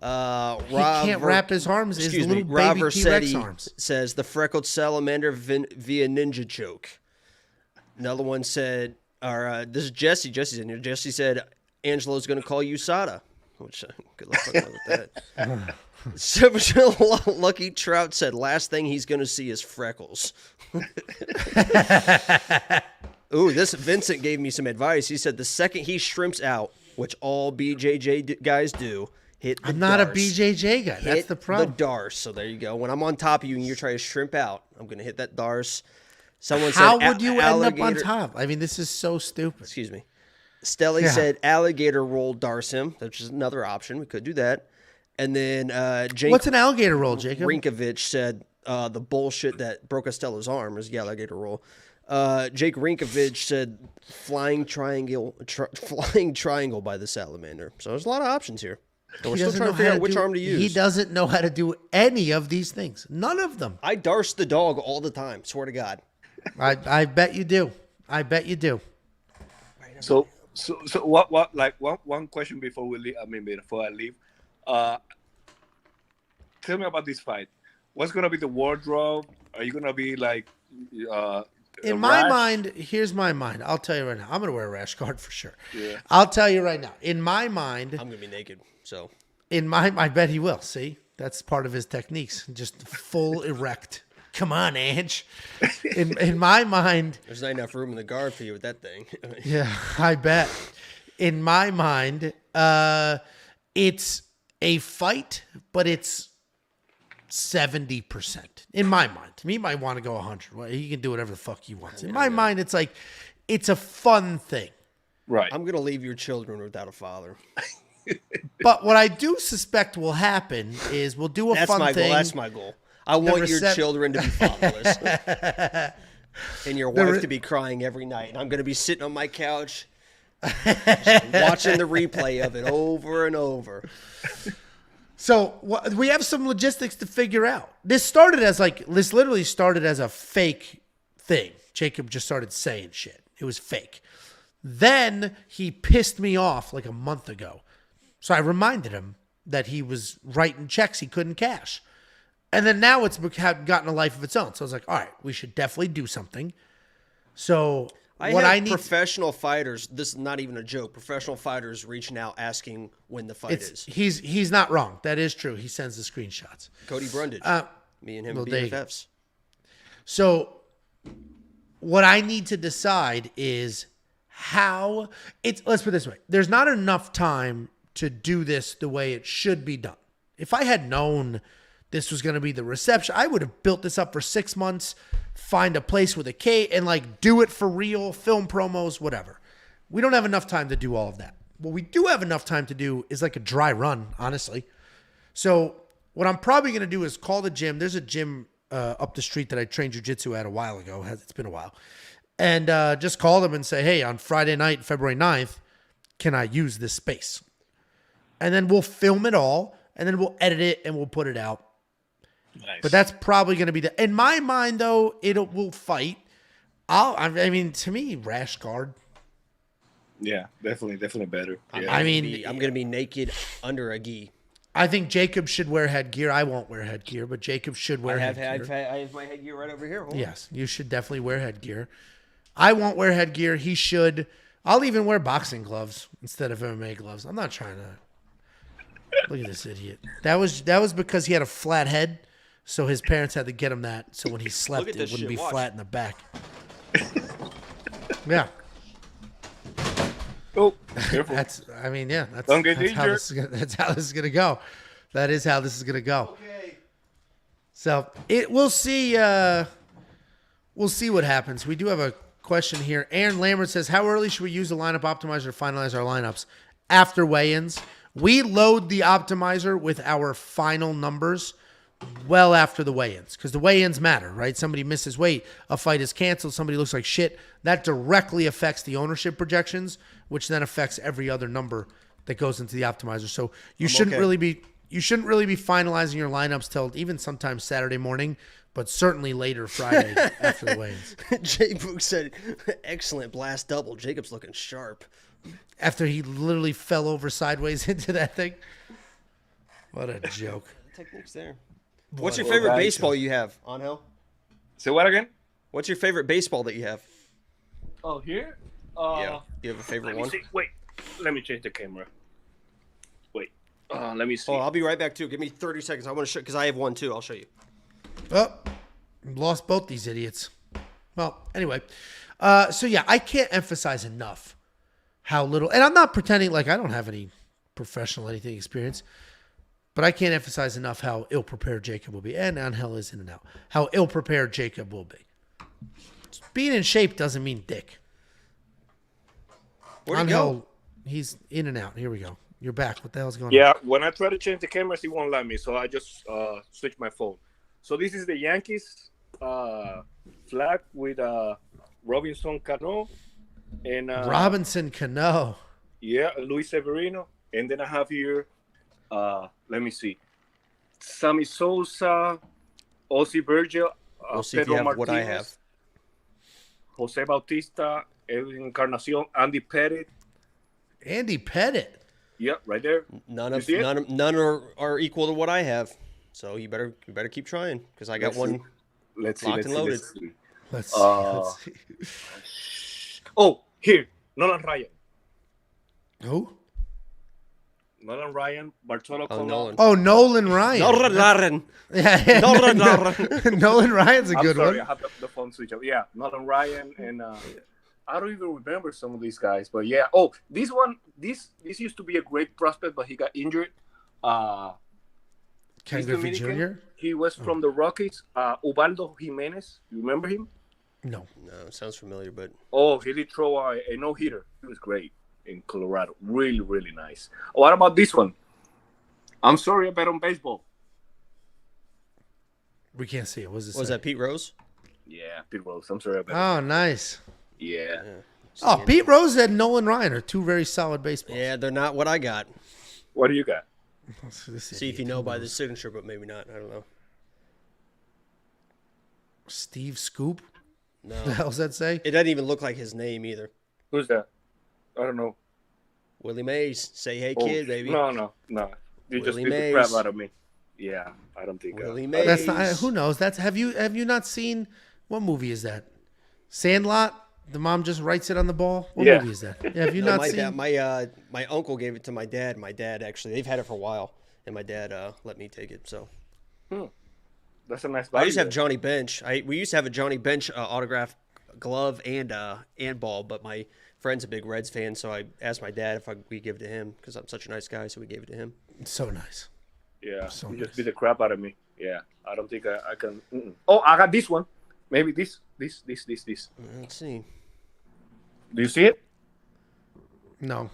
He can't wrap his arms. His little baby T-Rex arms. Says, the freckled salamander via ninja choke. Another one said, this is Jesse. Jesse's in here. Jesse said, Angelo's going to call you Sada. Which, good luck with that. Lucky Trout said, last thing he's going to see is freckles. Ooh, this Vincent gave me some advice. He said the second he shrimps out, which all BJJ guys do, hit the I'm not darce. A BJJ guy. That's the problem. The darce. So there you go. When I'm on top of you and you're trying to shrimp out, I'm going to hit that darce. Someone How said, would you end up on top? I mean, this is so stupid. Excuse me. Stelly said alligator roll darce him, which is another option. We could do that. And then Jake. What's an alligator roll, Jacob? Rinkovich said the bullshit that broke Costello's arm is the alligator roll. Jake Rinkovich said flying triangle by the salamander. So there's a lot of options here. And we're still trying to figure out which arm to use. He doesn't know how to do any of these things. None of them. I darce the dog all the time. Swear to God. I bet you do. I bet you do. So what? Like one question before we leave. I mean, before I leave, tell me about this fight. What's gonna be the wardrobe? Are you gonna be like? In my mind, here's my mind. I'll tell you right now. I'm gonna wear a rash guard for sure. Yeah. I'll tell you right now. In my mind, I'm gonna be naked. So I bet he will. See, that's part of his techniques. Just full erect. Come on, Ange. In my mind, there's not enough room in the guard for you with that thing. yeah, I bet. In my mind, it's a fight, but it's 70%. In my mind. He might want to go 100. Well, he can do whatever the fuck he wants. In my mind, it's like, it's a fun thing. Right. I'm going to leave your children without a father. But what I do suspect will happen is we'll do a fun thing. That's my goal. I want your children to be fatherless. And your wife to be crying every night. And I'm going to be sitting on my couch watching the replay of it over and over. So we have some logistics to figure out. This literally started as a fake thing. Jacob just started saying shit. It was fake. Then he pissed me off like a month ago. So I reminded him that he was writing checks he couldn't cash. And then now it's gotten a life of its own. So I was like, all right, we should definitely do something. So I need professional fighters. This is not even a joke. Professional fighters reaching out asking when the fight is. He's not wrong. That is true. He sends the screenshots. Cody Brundage. Me and him are BFFs. So what I need to decide is let's put it this way. There's not enough time to do this the way it should be done. If I had known this was going to be the reception, I would have built this up for 6 months, find a place with a K, and like do it for real, film promos, whatever. We don't have enough time to do all of that. What we do have enough time to do is like a dry run, honestly. So what I'm probably going to do is call the gym. There's a gym up the street that I trained jiu-jitsu at a while ago. It's been a while. And just call them and say, hey, on Friday night, February 9th, can I use this space? And then we'll film it all, and then we'll edit it, and we'll put it out. Nice. But that's probably going to be in my mind, though, we'll fight. I mean, to me, rash guard. Yeah, definitely better. Yeah. I'm going to be naked under a gi. I think Jacob should wear headgear. I won't wear headgear, but Jacob should wear headgear. I have my headgear right over here. Yes, you should definitely wear headgear. I won't wear headgear. He should. I'll even wear boxing gloves instead of MMA gloves. I'm not trying to. Look at this idiot. That was because he had a flat head, so his parents had to get him that, so when he slept, it wouldn't be flat in the back. Yeah. Oh, careful. That's how this is gonna go. That is how this is gonna go. Okay. So we'll see. We'll see what happens. We do have a question here. Aaron Lambert says, "How early should we use the lineup optimizer to finalize our lineups after weigh-ins?" We load the optimizer with our final numbers well after the weigh-ins, because the weigh-ins matter, right? Somebody misses weight, a fight is canceled, somebody looks like shit. That directly affects the ownership projections, which then affects every other number that goes into the optimizer. So you shouldn't really be finalizing your lineups till even sometimes Saturday morning, but certainly later Friday after the weigh-ins. Jay Book said, "Excellent blast double. Jacob's looking sharp." After he literally fell over sideways into that thing. What a joke. The technique's there. What's your favorite baseball you have, Angel? Say what again? What's your favorite baseball that you have? Oh, here? Yeah. Do you have a favorite one? Wait, let me change the camera. Wait, let me see. Oh, I'll be right back too. Give me 30 seconds. I want to show, because I have one too. I'll show you. Oh, lost both these idiots. Well, anyway. So yeah, I can't emphasize enough how little, and I'm not pretending like I don't have any professional anything experience, but I can't emphasize enough how ill-prepared Jacob will be. And Angel is in and out. How ill-prepared Jacob will be. Being in shape doesn't mean dick. Where'd he go? He's in and out. Here we go. You're back. What the hell's going on? Yeah, when I try to change the cameras, it won't let me, so I just switch my phone. So this is the Yankees flag with Robinson Cano and Robinson Cano. Yeah, Luis Severino, and then I have here. Let me see. Sammy Sosa, Ozzy Virgil, We'll see if you have what I have. Jose Bautista, Edwin Encarnacion, Andy Pettit. Andy Pettit. Yep, right there. None are equal to what I have. So you better keep trying because I got one locked and loaded. Let's see. Oh, here, Nolan Ryan. Who? Nolan Ryan, Bartolo Colon. Nolan. Oh, Nolan Ryan. Nolan Ryan. Yeah, Nolan Ryan. Nolan Ryan's a good I'm sorry, one. I have the phone switch up. Yeah, Nolan Ryan and I don't even remember some of these guys, but yeah. Oh, this used to be a great prospect, but he got injured. Ken He's Griffey Dominican. Jr.? He was from the Rockies. Ubaldo Jimenez. You remember him? No. No, it sounds familiar, but He did throw a no-hitter. He was great in Colorado. Really, really nice. What about this one? I'm sorry, I bet on baseball. We can't see it. What does it was say? that Pete Rose? Yeah, Pete Rose. I'm sorry, I bet. Oh, nice. Yeah. Oh, Pete Rose and Nolan Ryan are two very solid baseballs. Yeah, they're not what I got. What do you got? See if you know by the signature, but maybe not. I don't know. Steve Scoop? No. What the hell does that say? It doesn't even look like his name either. Who's that? I don't know. Willie Mays. Say hey, kid, baby. No. You just Willie beat the Mays. crap out of me. Yeah, I don't think. Willie Mays. That's not. Who knows? That's have you not seen? What movie is that? Sandlot. The mom just writes it on the ball. What Yeah. movie is that? Yeah, have you No, not my seen? dad, my uncle gave it to my dad. My dad actually, they've had it for a while, and my dad let me take it. So That's a nice. I used to have value. Johnny Bench. We used to have a Johnny Bench autograph glove and ball, but my friend's a big Reds fan, so I asked my dad if we give it to him because I'm such a nice guy, so we gave it to him. So nice. Yeah, So you nice. just beat the crap out of me. Yeah, I don't think I can. Oh, I got this one. Maybe this. Let's see. Do you see it? No.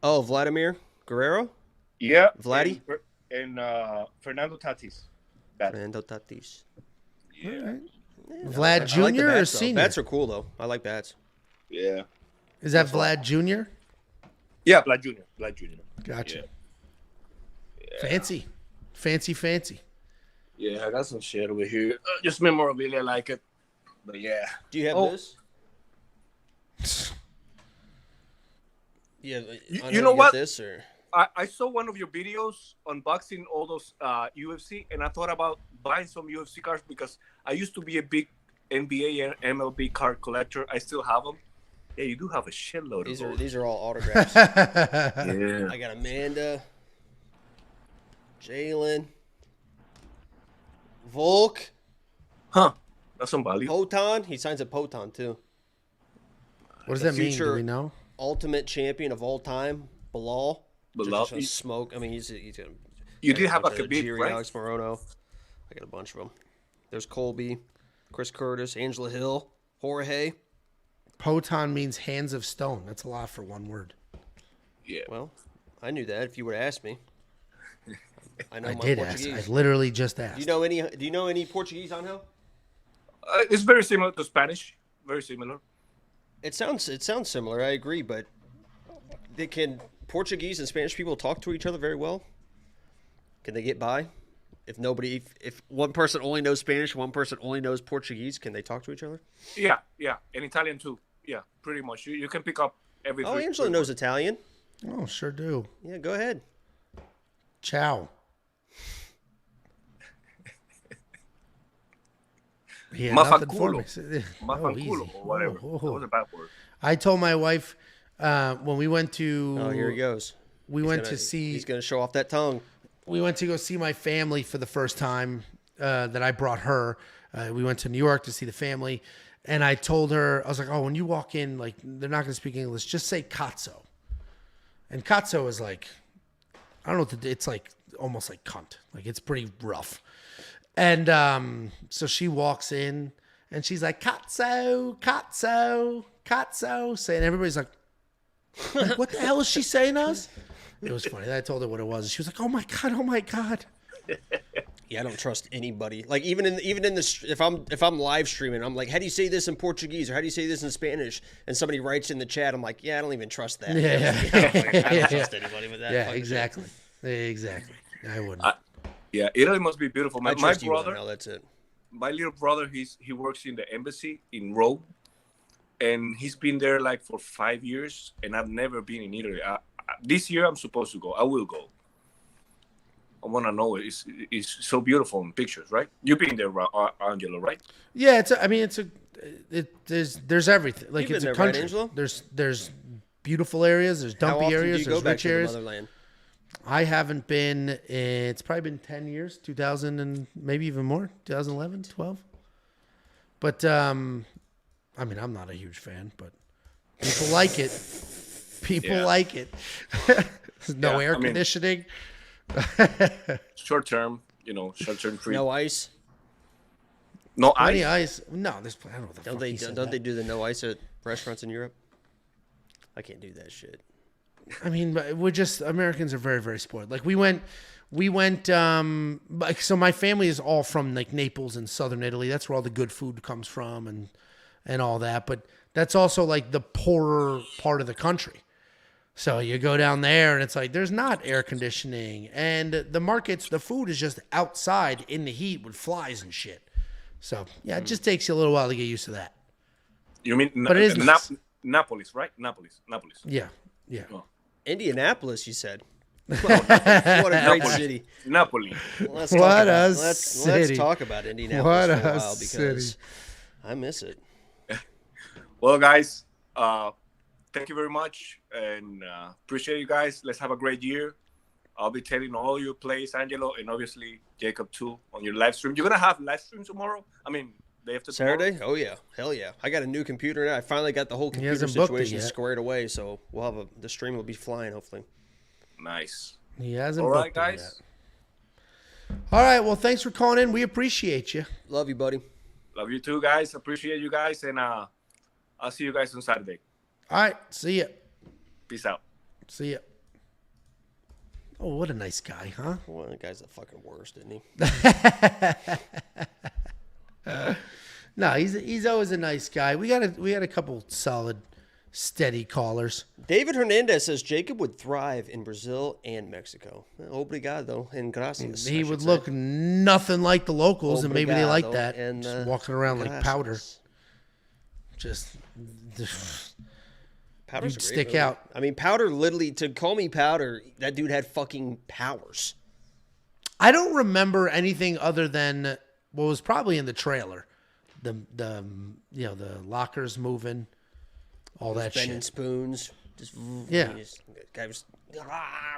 Oh, Vladimir Guerrero, Yeah. Vladdy? And Fernando Tatis. That. Fernando Tatis. Yeah. All right. I Vlad like the Jr. or bats, though. Senior? Bats are cool though. I like bats. Yeah. Is that Vlad Jr.? Yeah, Vlad Jr. Vlad Jr. Gotcha. Yeah. Fancy. Yeah, I got some shit over here. Just memorabilia, I like it. But yeah. Do you have Oh. this? Yeah. You know what? This or I saw one of your videos unboxing all those UFC, and I thought about buying some UFC cards because I used to be a big NBA and MLB card collector. I still have them. Yeah, you do have a shitload of those. these are all autographs. Yeah. I got Amanda, Jalen, Volk, Huh. That's some value. Poton. He signs a Poton too. What does that mean? Do future- we know? Ultimate champion of all time, Bilal. Bilal. Just gonna smoke. I mean, he's gonna. You did have a bunch of Khabib, Jiri, right? Alex Morono. I got a bunch of them. There's Colby, Chris Curtis, Angela Hill, Jorge. Poton means hands of stone. That's a lot for one word. Yeah. Well, I knew that if you would have asked me. I know I my did ask. Portuguese. I literally just asked. Do you know any Portuguese on how? It's very similar to Spanish. Very similar. It sounds similar. I agree, but can Portuguese and Spanish people talk to each other very well? Can they get by? If one person only knows Spanish, one person only knows Portuguese, can they talk to each other? Yeah. And Italian too. Yeah, pretty much. You can pick up everything. Oh, Angela knows Italian. Oh, sure do. Yeah, go ahead. Ciao. He had nothing for me. Mafanculo easy. or whatever. Oh. That was a bad word. I told my wife when we went to. Oh, here he goes. He's gonna show off that tongue. We went to go see my family for the first time that I brought her. We went to New York to see the family, and I told her, I was like, "Oh, when you walk in, like they're not going to speak English. Just say cazzo." And cazzo is like, I don't know what it's like, almost like cunt. Like it's pretty rough. And so she walks in, and she's like, "Cazzo, cazzo, cazzo," saying, everybody's like, "What the hell is she saying to us?" It was funny. I told her what it was. She was like, "Oh my god, oh my god." Yeah, I don't trust anybody. Like even in the if I'm live streaming, I'm like, how do you say this in Portuguese or how do you say this in Spanish? And somebody writes in the chat, I'm like, yeah, I don't even trust that. I don't trust anybody with that. Yeah, fucking exactly. Exactly. I wouldn't. Yeah, Italy must be beautiful. shit. I My trust you brother, now, that's it. my little brother, he works in the embassy in Rome, and he's been there like for 5 years, and I've never been in Italy. This year I'm supposed to go. I will go. I want to know. It's so beautiful in pictures, right? You've been there, Angelo, right? Yeah, there's everything. Like, You've it's been a there, right, country. Angelo? there's beautiful areas. There's How dumpy often areas. do you There's go back rich to the areas. motherland? I haven't been. It's probably been 10 years. 2000 and maybe even more. 2011, 12. But I mean, I'm not a huge fan, but people like it. People like it. There's no air conditioning. Short term, short-term free. No ice. No Plenty ice. of ice. No, there's. I don't know what the fuck he said Don't that. they do the no ice at restaurants in Europe? I can't do that shit. I mean, we're just Americans are very, very spoiled. Like we went. So my family is all from like Naples and southern Italy. That's where all the good food comes from, and all that. But that's also like the poorer part of the country. So you go down there and it's like there's not air conditioning, and the food is just outside in the heat with flies and shit. So yeah, it just takes you a little while to get used to that. You mean, but it is nice. Naples, right? Naples. Yeah. Oh. Indianapolis, you said. What a great city. Napoli. Let's city. talk about Indianapolis for a while because city. I miss it. Well, guys, thank you very much, and appreciate you guys. Let's have a great year. I'll be telling all your plays, Angelo, and obviously Jacob too, on your live stream. You're gonna have live stream tomorrow? I mean, day after Saturday? tomorrow? Oh yeah, hell yeah! I got a new computer now. I finally got the whole computer hasn't booked it situation yet. squared away, so we'll have the stream will be flying hopefully. Nice. He hasn't. All right, booked it guys. yet. All right. Well, thanks for calling in. We appreciate you. Love you, buddy. Love you too, guys. Appreciate you guys, and I'll see you guys on Saturday. All right. See ya. Peace out. See ya. Oh, what a nice guy, huh? Well, the guy's the fucking worst, isn't he? No, he's always a nice guy. We got a couple solid, steady callers. David Hernandez says Jacob would thrive in Brazil and Mexico. Obrigado and gracias. He would look nothing like the locals, and maybe they like Obrigado that. and, Just walking around like powder. gracias. Just Powder's You'd a great stick movie. out. I mean, Powder literally, to call me Powder, that dude had fucking powers. I don't remember anything other than what was probably in the trailer. The lockers moving, all that Bending shit. spoons. Just, Yeah. Guy was,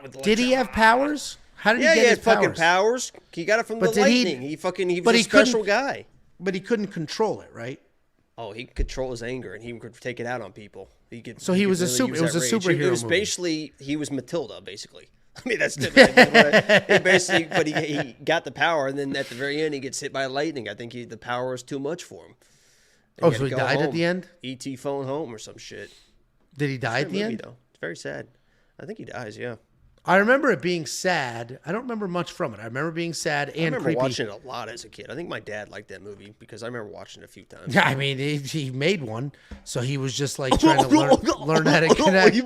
with Did he have powers? How did Yeah, he he get had his fucking powers? powers. He got it from But the did he- lightning. He was but a he couldn't- special guy. But he couldn't control it, right? Oh, he could control his anger and he could take it out on people. So he was a really use it was a that rage. superhero It was movie. basically he was Matilda, basically. I mean, that's he basically, but he got the power, and then at the very end, he gets hit by lightning. I think the power was too much for him. And So had he to go died at home. the end? E.T. phone home or some shit. Did he die at the Movie, end? though. It's very sad. I think he dies. Yeah. I remember it being sad. I don't remember much from it. I remember being sad and I remember creepy. watching it a lot as a kid. I think my dad liked that movie because I remember watching it a few times. Yeah, I mean, he made one, so he was just like trying to learn how to connect.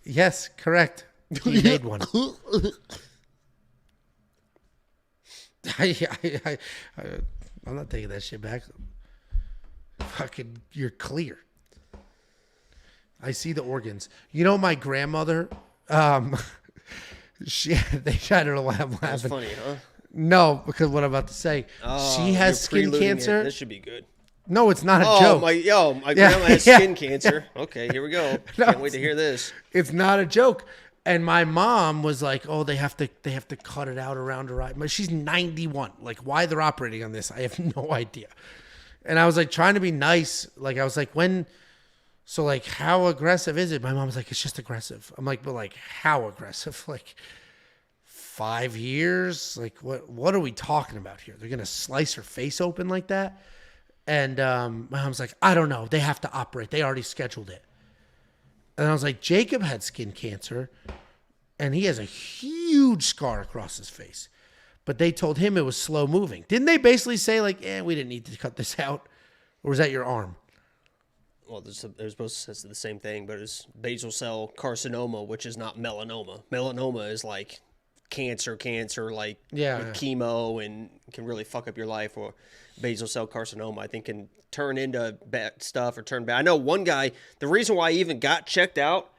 Yes, correct. He made one. I'm not taking that shit back. Fucking, you're clear. I see the organs. You know, my grandmother, they I don't know why I'm That's laughing. funny, huh? No, because what I'm about to say, she has You're skin preluding cancer. it. This should be good. No, it's not a Oh, joke. my Yeah, grandma has yeah. skin cancer. Okay, here we go. No, Can't wait to hear this. It's not a joke. And my mom was like, "Oh, they have to cut it out around her eye." But she's 91. Like, why they're operating on this, I have no idea. And I was like trying to be nice. Like, I was like, so like, how aggressive is it? My mom's like, it's just aggressive. I'm like, but like, how aggressive? Like, 5 years? Like, what are we talking about here? They're gonna slice her face open like that? And my mom's like, I don't know. They have to operate. They already scheduled it. And I was like, Jacob had skin cancer, and he has a huge scar across his face. But they told him it was slow moving. Didn't they basically say, like, we didn't need to cut this out? Or was that your arm? Well, they're supposed to say the same thing, but it's basal cell carcinoma, which is not melanoma. Melanoma is like cancer, like Yeah, with chemo, and can really fuck up your life, or basal cell carcinoma, I think can turn into bad stuff or turn bad. I know one guy, the reason why I even got checked out,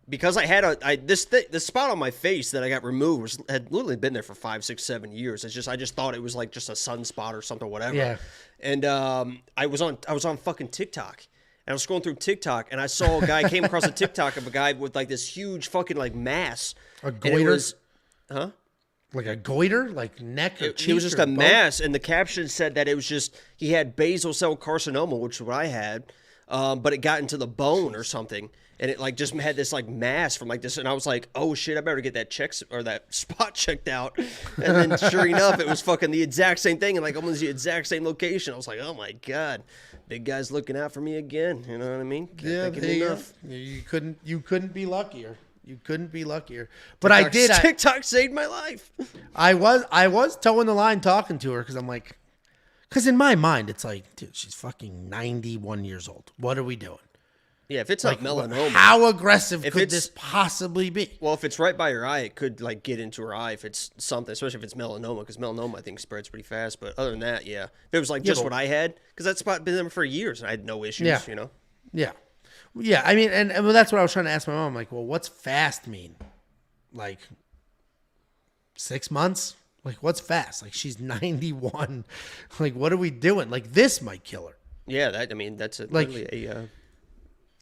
because I had this spot on my face that I got removed had literally been there for 5, 6, 7 years. It's just I just thought it was like just a sunspot or something, whatever. Yeah. And I was on fucking TikTok, and I was scrolling through TikTok, and I saw a guy came across a TikTok of a guy with like this huge fucking like mass. A And goiter? it was, huh? Like a goiter, like neck or cheek. It was just or a both? mass, and the caption said that it was just he had basal cell carcinoma, which is what I had, but it got into the bone or something, and it like just had this like mass from like this, and I was like, oh shit, I better get that that spot checked out, and then sure enough, it was fucking the exact same thing, and like almost the exact same location. I was like, oh my god, big guy's looking out for me again. You know what I mean? Can't Yeah, thank him there you go. enough. You couldn't be luckier. You couldn't be luckier. But I did. TikTok saved my life. I was towing the line talking to her because I'm like, because in my mind it's like, dude, she's fucking 91 years old. What are we doing? Yeah, if it's like melanoma, how aggressive If could it's- this possibly be? well, if it's right by your eye, it could like get into her eye if it's something, especially if it's melanoma, because melanoma I think spreads pretty fast. But other than that, yeah, if it was like just but- what I had, because that spot been there for years and I had no issues. Yeah. You know, Yeah. Yeah, I mean, and well, that's what I was trying to ask my mom. I'm like, well, what's fast mean? Like 6 months? Like, what's fast? Like, she's 91. Like, what are we doing? Like, this might kill her. yeah, that I mean that's literally a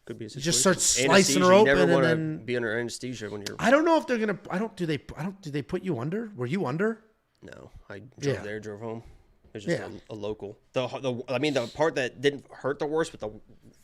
could be a situation. just start slicing Anesthesia, her you never open and wanna then- be under anesthesia when you're. I don't know if they're gonna. Do they put you under? Were you under? No, I drove Yeah. there, drove home. It was just Yeah. a local. I mean, the part that didn't hurt the worst, but the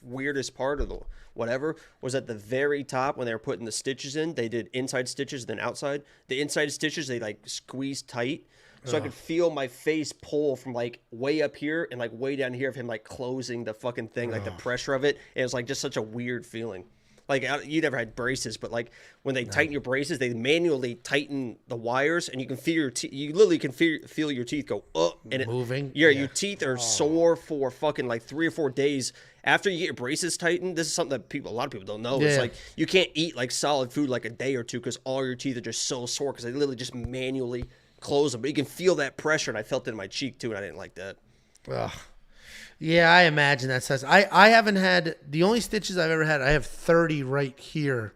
weirdest part of the whatever was at the very top when they were putting the stitches in. They did inside stitches, then outside. The inside stitches they like squeezed tight, so I could feel my face pull from like way up here and like way down here of him like closing the fucking thing, like the pressure of it. And it was like just such a weird feeling. Like you never had braces, but like when they tighten your braces, they manually tighten the wires, and you can feel your teeth. You literally can feel your teeth go up and Moving? Yeah, Yeah. your teeth are sore for fucking like 3 or 4 days after you get your braces tightened. This is something that a lot of people don't know. It's Yeah. like you can't eat like solid food like a day or two because all your teeth are just so sore because they literally just manually close them. But you can feel that pressure, and I felt it in my cheek too, and I didn't like that. Ugh. Yeah, I imagine that says I haven't had the only stitches I've ever had. I have 30 right here,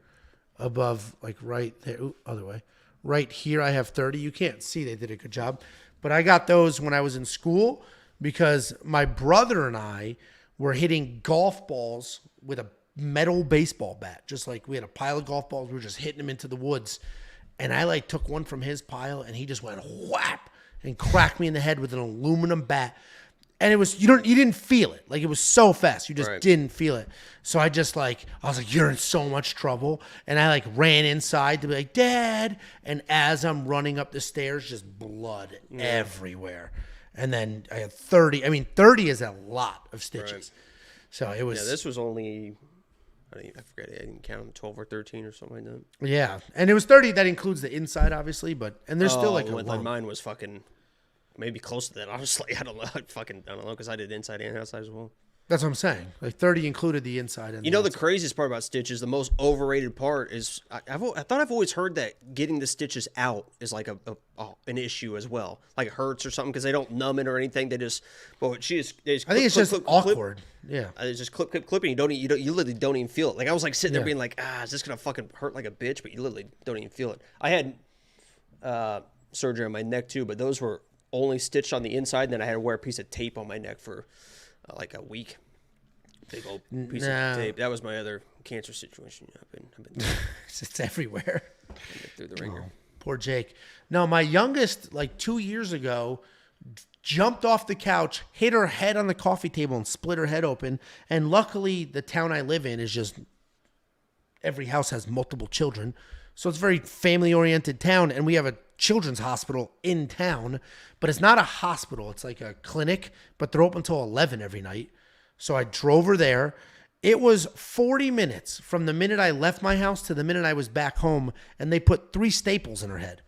above, like right there. Ooh, other way, right here. I have 30. You can't see. They did a good job, but I got those when I was in school because my brother and I were hitting golf balls with a metal baseball bat. Just like we had a pile of golf balls, we were just hitting them into the woods, and I like took one from his pile, and he just went whap and cracked me in the head with an aluminum bat. And it was, you didn't feel it. Like, it was so fast. You just Right. didn't feel it. So I was like, you're in so much trouble. And I like ran inside to be like, Dad. And as I'm running up the stairs, just blood everywhere. And then I had 30. I mean, 30 is a lot of stitches. Right. So it was, Yeah, this was only, I forget, I didn't count them, 12 or 13 or something like that. yeah. And it was 30. That includes the inside, obviously. And there's still like a like lump. mine was fucking maybe close to that. Honestly, I don't know. I don't know because I did inside and outside as well. That's what I'm saying. Like 30 included the inside. And You know, the craziest part about stitches, the most overrated part is I thought I've always heard that getting the stitches out is like an issue as well. Like it hurts or something because they don't numb it or anything. They just, they just I think it's just awkward. Yeah. It's just clipping. You literally don't even feel it. Like I was like sitting there Yeah. being like, is this gonna fucking hurt like a bitch? But you literally don't even feel it. I had surgery on my neck too, but those were only stitched on the inside. And then I had to wear a piece of tape on my neck for like a week. Big old piece of tape. That was my other cancer situation. I've been It's everywhere. through the ringer. Poor Jake. No, my youngest, like 2 years ago, jumped off the couch, hit her head on the coffee table, and split her head open. And luckily, the town I live in is just every house has multiple children. So it's a very family-oriented town. And we have a children's hospital in town. But it's not a hospital. It's like a clinic. But they're open until 11 every night. So I drove her there. It was 40 minutes from the minute I left my house to the minute I was back home, and they put 3 staples in her head.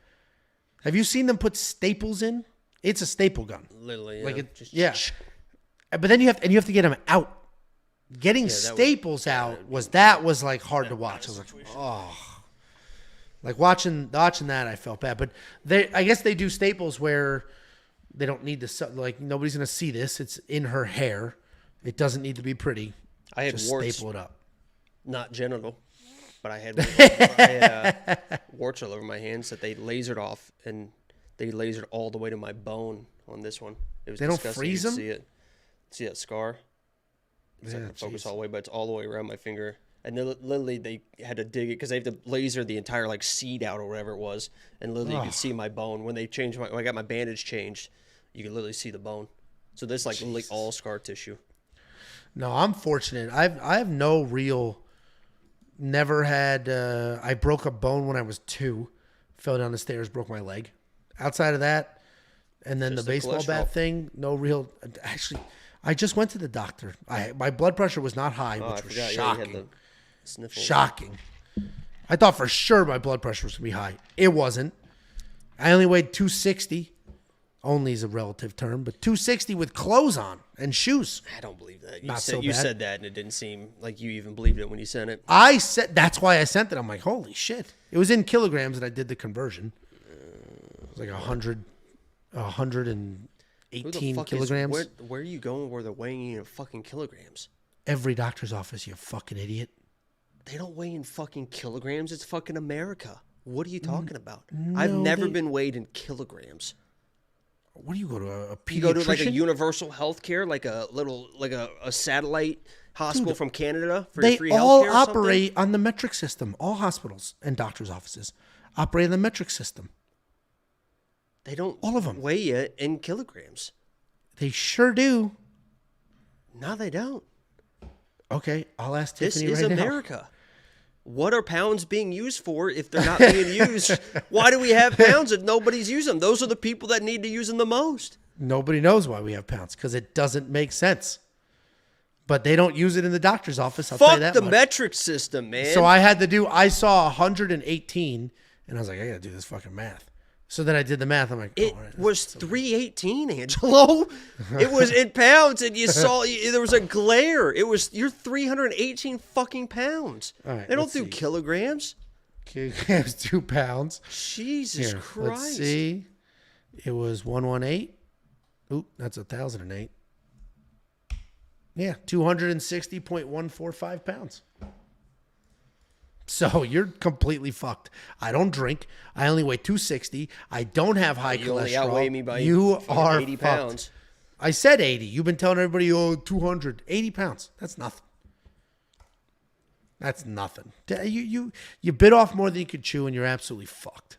Have you seen them put staples in? It's a staple gun. Literally, yeah. Like yeah. But then you have to get them out. Getting staples out was like hard to watch. I was like, oh. Like watching that, I felt bad. But I guess they do staples where they don't need to, like nobody's gonna see this. It's in her hair. It doesn't need to be pretty. I had Just warts, staple it up. not genital, but I had, warts all over my hands that they lasered off, and they lasered all the way to my bone on this one. It was They don't disgusting. freeze You them? could see it. See that scar? It's not Yeah, gonna focus jeez. all the way, but it's all the way around my finger. And then literally they had to dig it because they have to laser the entire like seed out or whatever it was. And literally you could see my bone when they changed when I got my bandage changed. You could literally see the bone. So this like literally all scar tissue. No, I'm fortunate. I have no real. Never had. I broke a bone when I was 2. Fell down the stairs, broke my leg. Outside of that, and then Just the the baseball cholesterol. bat thing. No real. Actually, I just went to the doctor. My blood pressure was not high, Oh, I which was forgot. Yeah, you shocking. had the sniffle. Shocking. I thought for sure my blood pressure was gonna be high. It wasn't. I only weighed 260. Only is a relative term, but 260 with clothes on and shoes. I don't believe that. You Not said so you bad. said that, and it didn't seem like you even believed it when you sent it. I said that's why I sent it. I'm like, holy shit! It was in kilograms, and I did the conversion. It was like 100, Who the 118 fuck kilograms. Where are you going where they're weighing in fucking kilograms? Every doctor's office, you fucking idiot. They don't weigh in fucking kilograms. It's fucking America. What are you talking about? no, I've never they- been weighed in kilograms. What do you go to a pediatrician? You go to like a universal healthcare, like a little, like a satellite hospital from Canada for They free all healthcare or something? operate on the metric system. All hospitals and doctors' offices operate on the metric system. They don't all of 'em. weigh it in kilograms. They sure do. No, they don't. Okay, I'll ask This Tiffany is right now. America. What are pounds being used for if they're not being used? Why do we have pounds if nobody's using them? Those are the people that need to use them the most. Nobody knows why we have pounds because it doesn't make sense. But they don't use it in the doctor's office. I'll tell you Fuck that the much. metric system, man. So I saw 118, and I was like, I gotta do this fucking math. So then I did the math. I'm like, It all right, was 318, Angelo. It was in pounds, and you saw there was a glare. You're 318 fucking pounds. All right, They don't let's do see. kilograms. kilograms, 2 pounds. Jesus Here, Christ. let's see. It was 118. Oop, that's 1,008. Yeah, 260.145 pounds. So you're completely fucked. I don't drink. I only weigh 260. I don't have high You only cholesterol. outweigh me by you fucking are 80 fucked. pounds. I said 80. You've been telling everybody, 200. 80 pounds. That's nothing. That's nothing. You bit off more than you could chew, and you're absolutely fucked.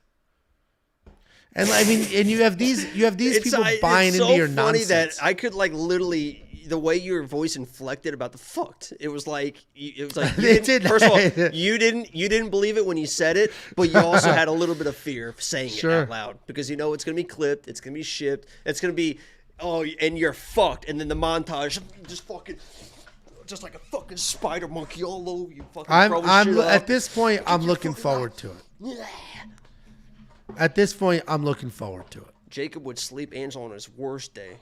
And I mean, and you have these people buying it's into so your funny nonsense. that I could like literally the way your voice inflected about the fucked. It was like you It didn't, did. first of all, you didn't believe it when you said it, but you also had a little bit of fear of saying it Sure. out loud because you know it's gonna be clipped, it's gonna be shipped, it's gonna be and you're fucked, and then the montage just fucking. Just like a fucking spider monkey all over you. Fucking I'm shit up. at this point. I'm looking forward to it. At this point, I'm looking forward to it. Jacob would sleep Angel on his worst day.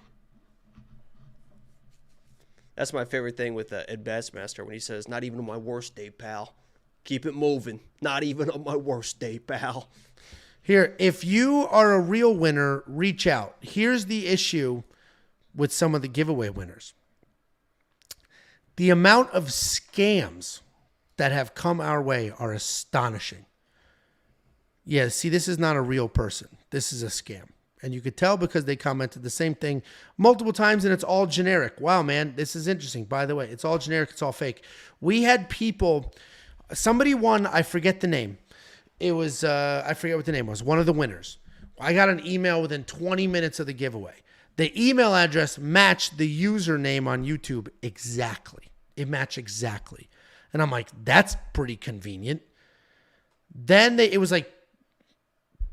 That's my favorite thing with Ed Bassmaster when he says, "Not even on my worst day, pal. Keep it moving. Not even on my worst day, pal." Here, if you are a real winner, reach out. Here's the issue with some of the giveaway winners. The amount of scams that have come our way are astonishing. Yeah, see, this is not a real person. This is a scam. And you could tell because they commented the same thing multiple times and it's all generic. Wow, man, this is interesting. By the way, it's all generic. It's all fake. We had people, somebody won, I forget the name. It was, I forget what the name was, one of the winners. I got an email within 20 minutes of the giveaway. The email address matched the username on YouTube exactly. It matched exactly. And I'm like, that's pretty convenient. Then it was like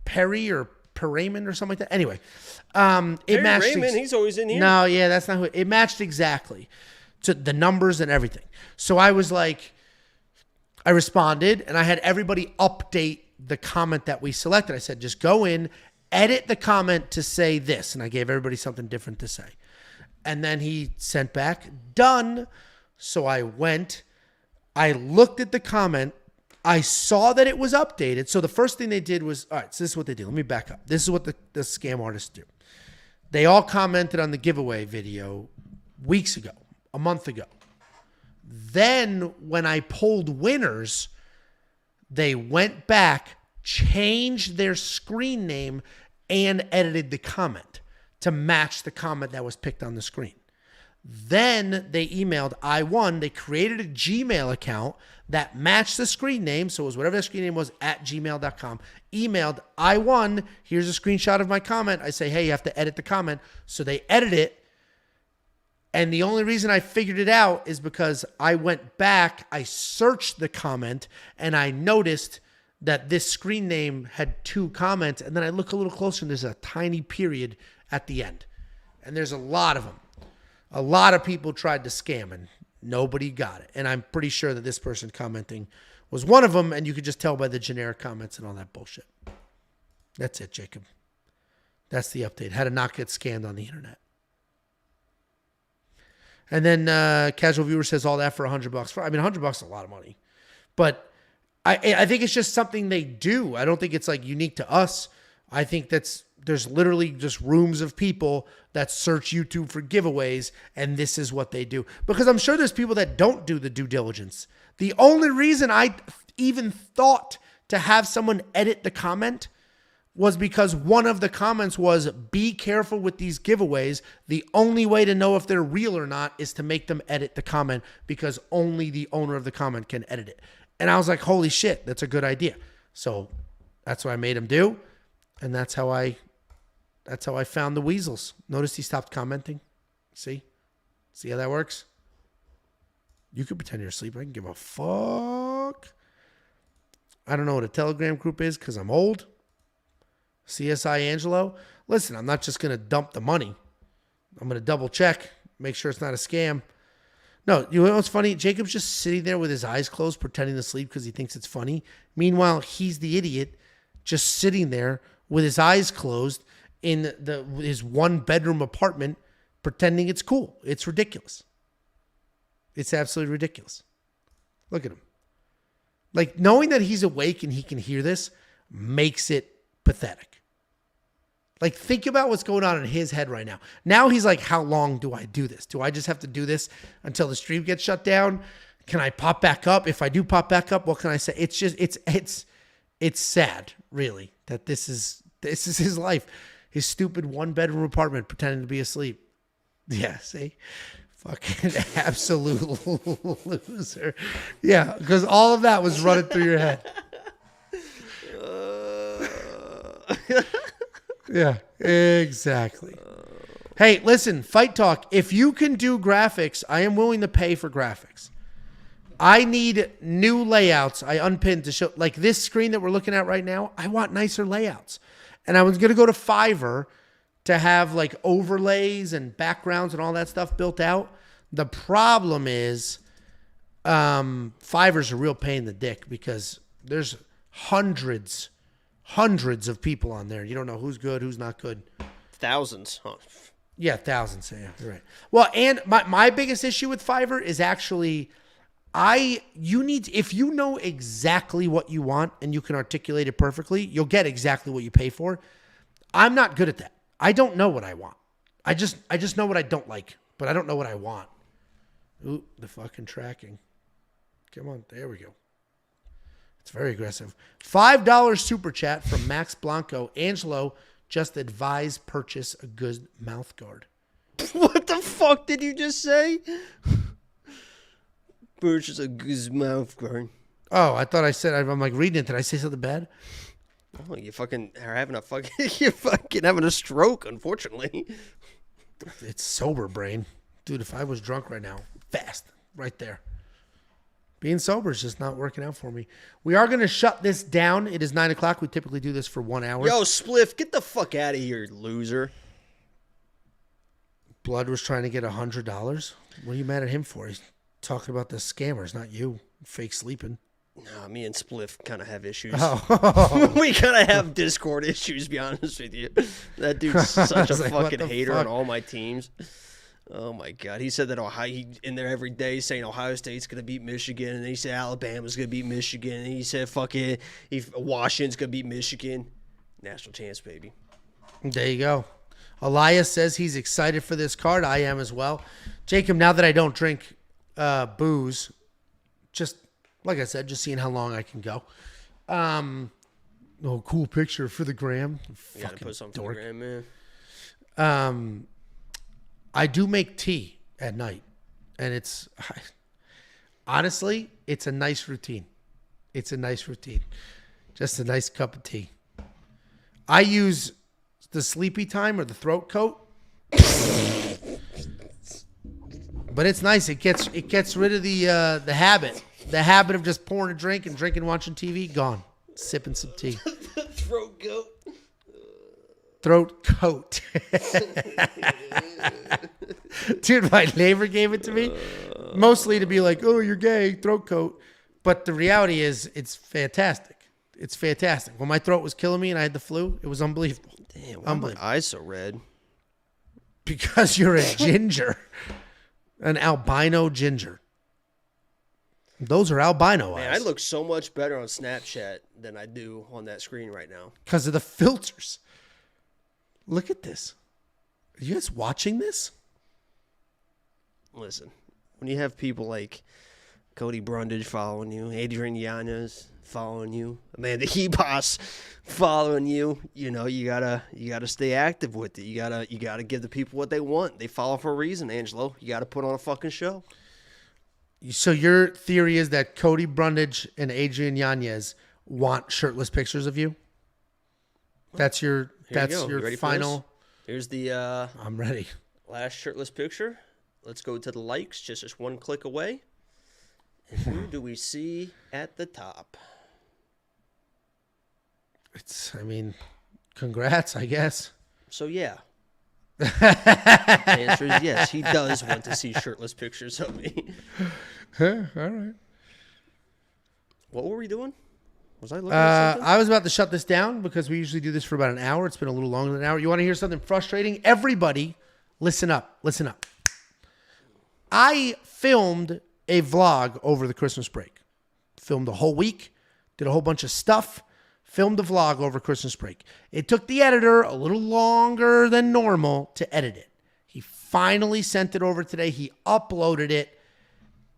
Perry or Raymond or something like that. Anyway, it Hey, matched. Raymond, he's always in here. No, yeah, that's not who. It matched exactly to the numbers and everything. So I was like, I responded and I had everybody update the comment that we selected. I said, just go in, edit the comment to say this. And I gave everybody something different to say. And then he sent back, done. So I went, I looked at the comment I saw that it was updated. So the first thing they did was, all right, so this is what they did. Let me back up. This is what the scam artists do. They all commented on the giveaway video weeks ago, a month ago. Then when I pulled winners, they went back, changed their screen name, and edited the comment to match the comment that was picked on the screen. Then they emailed I won. They created a Gmail account that matched the screen name. So it was whatever the screen name was at gmail.com. Emailed I won. Here's a screenshot of my comment. I say, hey, you have to edit the comment. So they edit it. And the only reason I figured it out is because I went back, I searched the comment, and I noticed that this screen name had 2 comments. And then I look a little closer, and there's a tiny period at the end. And there's a lot of them. A lot of people tried to scam, and nobody got it. And I'm pretty sure that this person commenting was one of them, and you could just tell by the generic comments and all that bullshit. That's it, Jacob. That's the update. How to not get scammed on the internet. And then Casual Viewer says all that for $100. I mean, $100 is a lot of money. But I think it's just something they do. I don't think it's like unique to us. I think there's literally just rooms of people that search YouTube for giveaways, and this is what they do. Because I'm sure there's people that don't do the due diligence. The only reason I even thought to have someone edit the comment was because one of the comments was, be careful with these giveaways. The only way to know if they're real or not is to make them edit the comment, because only the owner of the comment can edit it. And I was like, holy shit, that's a good idea. So that's what I made him do. And that's how I found the weasels. Notice he stopped commenting. See how that works? You could pretend you're asleep. I can give a fuck. I don't know what a Telegram group is because I'm old. CSI Angelo. Listen, I'm not just going to dump the money. I'm going to double check, make sure it's not a scam. No, you know what's funny? Jacob's just sitting there with his eyes closed, pretending to sleep because he thinks it's funny. Meanwhile, he's the idiot just sitting there with his eyes closed in his 1-bedroom apartment, pretending it's cool. It's ridiculous. It's absolutely ridiculous. Look at him. Like, knowing that he's awake and he can hear this makes it pathetic. Like, think about what's going on in his head right now. Now he's like, how long do I do this? Do I just have to do this until the stream gets shut down? Can I pop back up? If I do pop back up, what can I say? It's just, it's sad, really, that this is his life. His stupid 1-bedroom apartment pretending to be asleep. Yeah, see? Fucking absolute loser. Yeah, because all of that was running through your head. Yeah, exactly. Hey, listen, Fight Talk. If you can do graphics, I am willing to pay for graphics. I need new layouts. I unpinned to show, like this screen that we're looking at right now, I want nicer layouts. And I was going to go to Fiverr to have like overlays and backgrounds and all that stuff built out. The problem is Fiverr's a real pain in the dick because there's hundreds of people on there. You don't know who's good, who's not good. Thousands. Huh? Yeah, thousands. Yeah, you're right. Well, and my biggest issue with Fiverr is actually if you know exactly what you want and you can articulate it perfectly, you'll get exactly what you pay for. I'm not good at that. I don't know what I want. I just know what I don't like, but I don't know what I want. Ooh, the fucking tracking. Come on, there we go. It's very aggressive. $5 super chat from Max Blanco. Angelo, just advise purchase a good mouth guard. What the fuck did you just say? Purchase a good mouth guard. Oh, I thought I said, I'm like reading it. Did I say something bad? Oh, you fucking are having you're fucking having a stroke, unfortunately. It's sober brain. Dude, if I was drunk right now, fast, right there. Being sober is just not working out for me. We are going to shut this down. It is 9 o'clock. We typically do this for 1 hour. Yo, Spliff, get the fuck out of here, loser. Blood was trying to get $100. What are you mad at him for? He's talking about the scammers, not you. Fake sleeping. Nah, me and Spliff kind of have issues. Oh. We kind of have Discord issues, to be honest with you. That dude's such a fucking hater on all my teams. Oh my God! He said that he in there every day saying Ohio State's gonna beat Michigan, and then he said Alabama's gonna beat Michigan, and he said Washington's gonna beat Michigan. National chance, baby. There you go. Elias says he's excited for this card. I am as well. Jacob, now that I don't drink booze, just like I said, just seeing how long I can go. Oh, cool picture for the gram. You gotta put something for the gram, man. I do make tea at night, and honestly, it's a nice routine. It's a nice routine. Just a nice cup of tea. I use the sleepy time or the throat coat. But it's nice. It gets rid of the habit. The habit of just pouring a drink and drinking, watching TV, gone. Sipping some tea. Throat coat. Throat coat. Dude, my neighbor gave it to me. Mostly to be like, oh, you're gay, throat coat. But the reality is, it's fantastic. It's fantastic. When my throat was killing me and I had the flu, it was unbelievable. Damn, why are my eyes so red? Because you're a ginger. An albino ginger. Those are albino eyes. Man, I look so much better on Snapchat than I do on that screen right now. Because of the filters. Look at this. Are you guys watching this? Listen, when you have people like Cody Brundage following you, Adrian Yanez following you, Amanda Hebos following you, you know, you gotta stay active with it. You gotta give the people what they want. They follow for a reason, Angelo. You gotta put on a fucking show. So your theory is that Cody Brundage and Adrian Yanez want shirtless pictures of you? That's your final. Here's the I'm ready. Last shirtless picture. Let's go to the likes, just one click away. And who do we see at the top? Congrats, I guess. So yeah. The answer is yes. He does want to see shirtless pictures of me. All right. What were we doing? Was I looking at something? I was about to shut this down because we usually do this for about an hour. It's been a little longer than an hour. You want to hear something frustrating? Everybody, listen up. Listen up. I filmed a vlog over the Christmas break. Filmed a whole week. Did a whole bunch of stuff. Filmed a vlog over Christmas break. It took the editor a little longer than normal to edit it. He finally sent it over today. He uploaded it.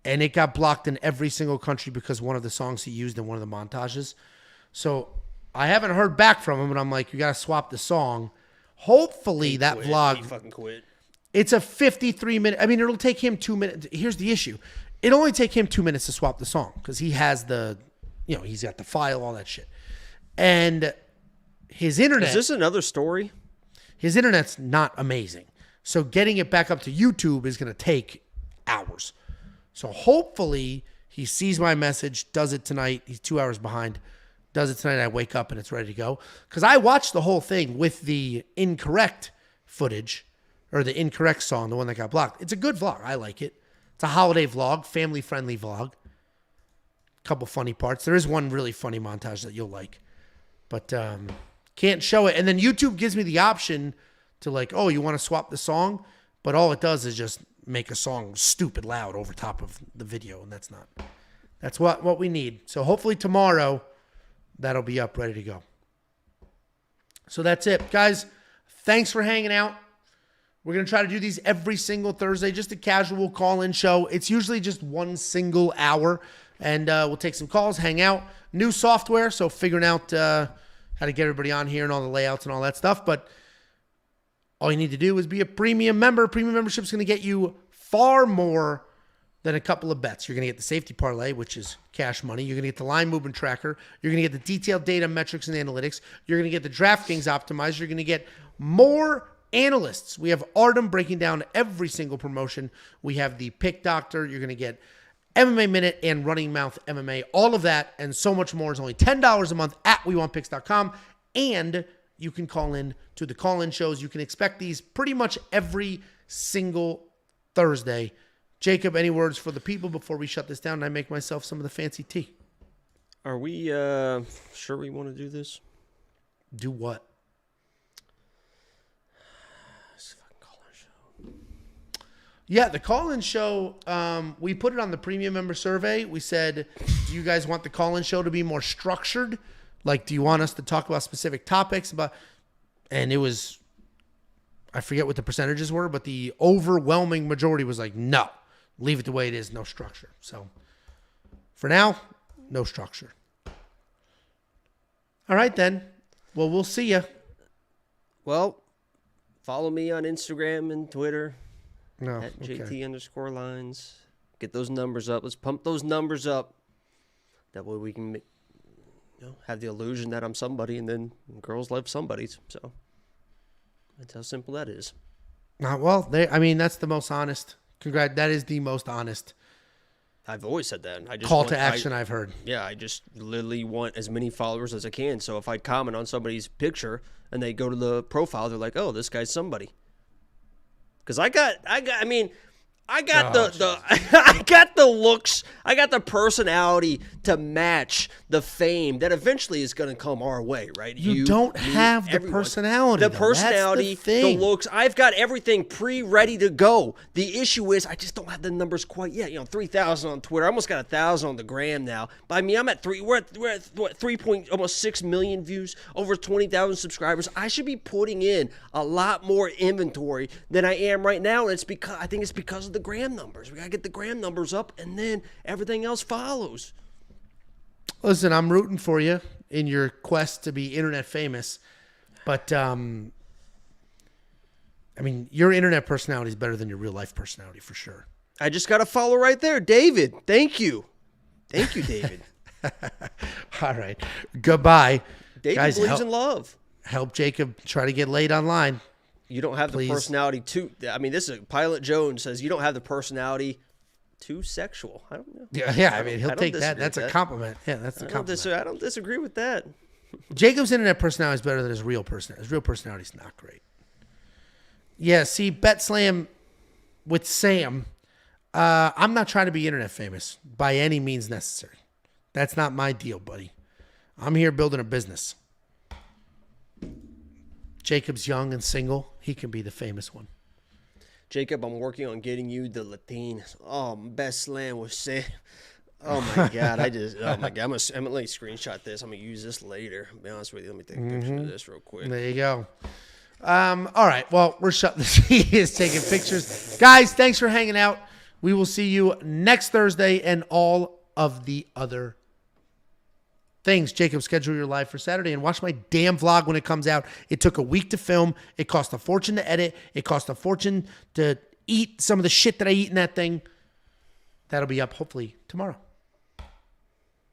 And it got blocked in every single country because one of the songs he used in one of the montages. So I haven't heard back from him, and I'm like, you got to swap the song. Hopefully that vlog. He fucking quit. It's a 53-minute. I mean, it'll take him 2 minutes. Here's the issue. It'll only take him 2 minutes to swap the song because he has he's got the file, all that shit. And his internet. Is this another story? His internet's not amazing. So getting it back up to YouTube is going to take hours. So hopefully he sees my message, does it tonight. He's 2 hours behind. Does it tonight. I wake up and it's ready to go. Because I watched the whole thing with the incorrect footage or the incorrect song, the one that got blocked. It's a good vlog. I like it. It's a holiday vlog, family-friendly vlog. Couple funny parts. There is one really funny montage that you'll like. But can't show it. And then YouTube gives me the option to like, oh, you want to swap the song? But all it does is just make a song stupid loud over top of the video, and that's what we need. So hopefully tomorrow that'll be up ready to go. So that's it, guys. Thanks for hanging out. We're going to try to do these every single Thursday, just a casual call-in show. It's usually just one single hour, and we'll take some calls, hang out. New software, so figuring out how to get everybody on here and all the layouts and all that stuff, but all you need to do is be a premium member. Premium membership is going to get you far more than a couple of bets. You're going to get the safety parlay, which is cash money. You're going to get the line movement tracker. You're going to get the detailed data, metrics, and analytics. You're going to get the DraftKings optimizer. You're going to get more analysts. We have Artem breaking down every single promotion. We have the Pick Doctor. You're going to get MMA Minute and Running Mouth MMA. All of that and so much more is only $10 a month at WeWantPicks.com. And you can call in to the call-in shows. You can expect these pretty much every single Thursday. Jacob, any words for the people before we shut this down and I make myself some of the fancy tea? Are we sure we want to do this? Do what? This fucking call-in show. Yeah, the call-in show, we put it on the premium member survey. We said, do you guys want the call-in show to be more structured? Like, do you want us to talk about specific topics? And it was, I forget what the percentages were, but the overwhelming majority was like, no, leave it the way it is, no structure. So for now, no structure. All right, then. Well, we'll see you. Well, follow me on Instagram and Twitter No, at okay. JT_lines. Get those numbers up. Let's pump those numbers up. That way we can have the illusion that I'm somebody, and then girls love somebodies. So that's how simple that is. Well, that's the most honest. That is the most honest I've always said that. I just call to action I've heard. Yeah, I just literally want as many followers as I can. So if I comment on somebody's picture and they go to the profile, they're like, "Oh, this guy's somebody." Because I got the looks, I got the personality to match the fame that eventually is going to come our way, right? You don't have the personality. The personality, the looks. I've got everything ready to go. The issue is I just don't have the numbers quite yet. 3,000 on Twitter. I almost got 1,000 on the gram now. But I mean, I'm at we're at what, 3.6 million views, over 20,000 subscribers. I should be putting in a lot more inventory than I am right now, and I think it's because of the gram numbers. We got to get the gram numbers up, and then everything else follows. Listen, I'm rooting for you in your quest to be internet famous. But, your internet personality is better than your real life personality for sure. I just got to follow right there. David, thank you. Thank you, David. All right. Goodbye. David Guys, believes in love. Help Jacob try to get laid online. You don't have the personality to. I mean, this is Pilot Jones says you don't have the personality too sexual. I don't know. Yeah. He'll take that. That's a compliment. Yeah, that's a compliment. I don't disagree with that. Jacob's internet personality is better than his real personality. His real personality is not great. Yeah. See, Bet Slam with Sam. I'm not trying to be internet famous by any means necessary. That's not my deal, buddy. I'm here building a business. Jacob's young and single. He can be the famous one. Jacob, I'm working on getting you the Latinas. Oh, best slam was said. Oh my God. Oh my God. I'm gonna screenshot this. I'm gonna use this later. I'll be honest with you. Let me take a picture of this real quick. There you go. All right. Well, we're shut. He is taking pictures. Guys, thanks for hanging out. We will see you next Thursday and all of the other things. Jacob, schedule your live for Saturday and watch my damn vlog when it comes out. It took a week to film. It cost a fortune to edit. It cost a fortune to eat some of the shit that I eat in that thing. That'll be up hopefully tomorrow.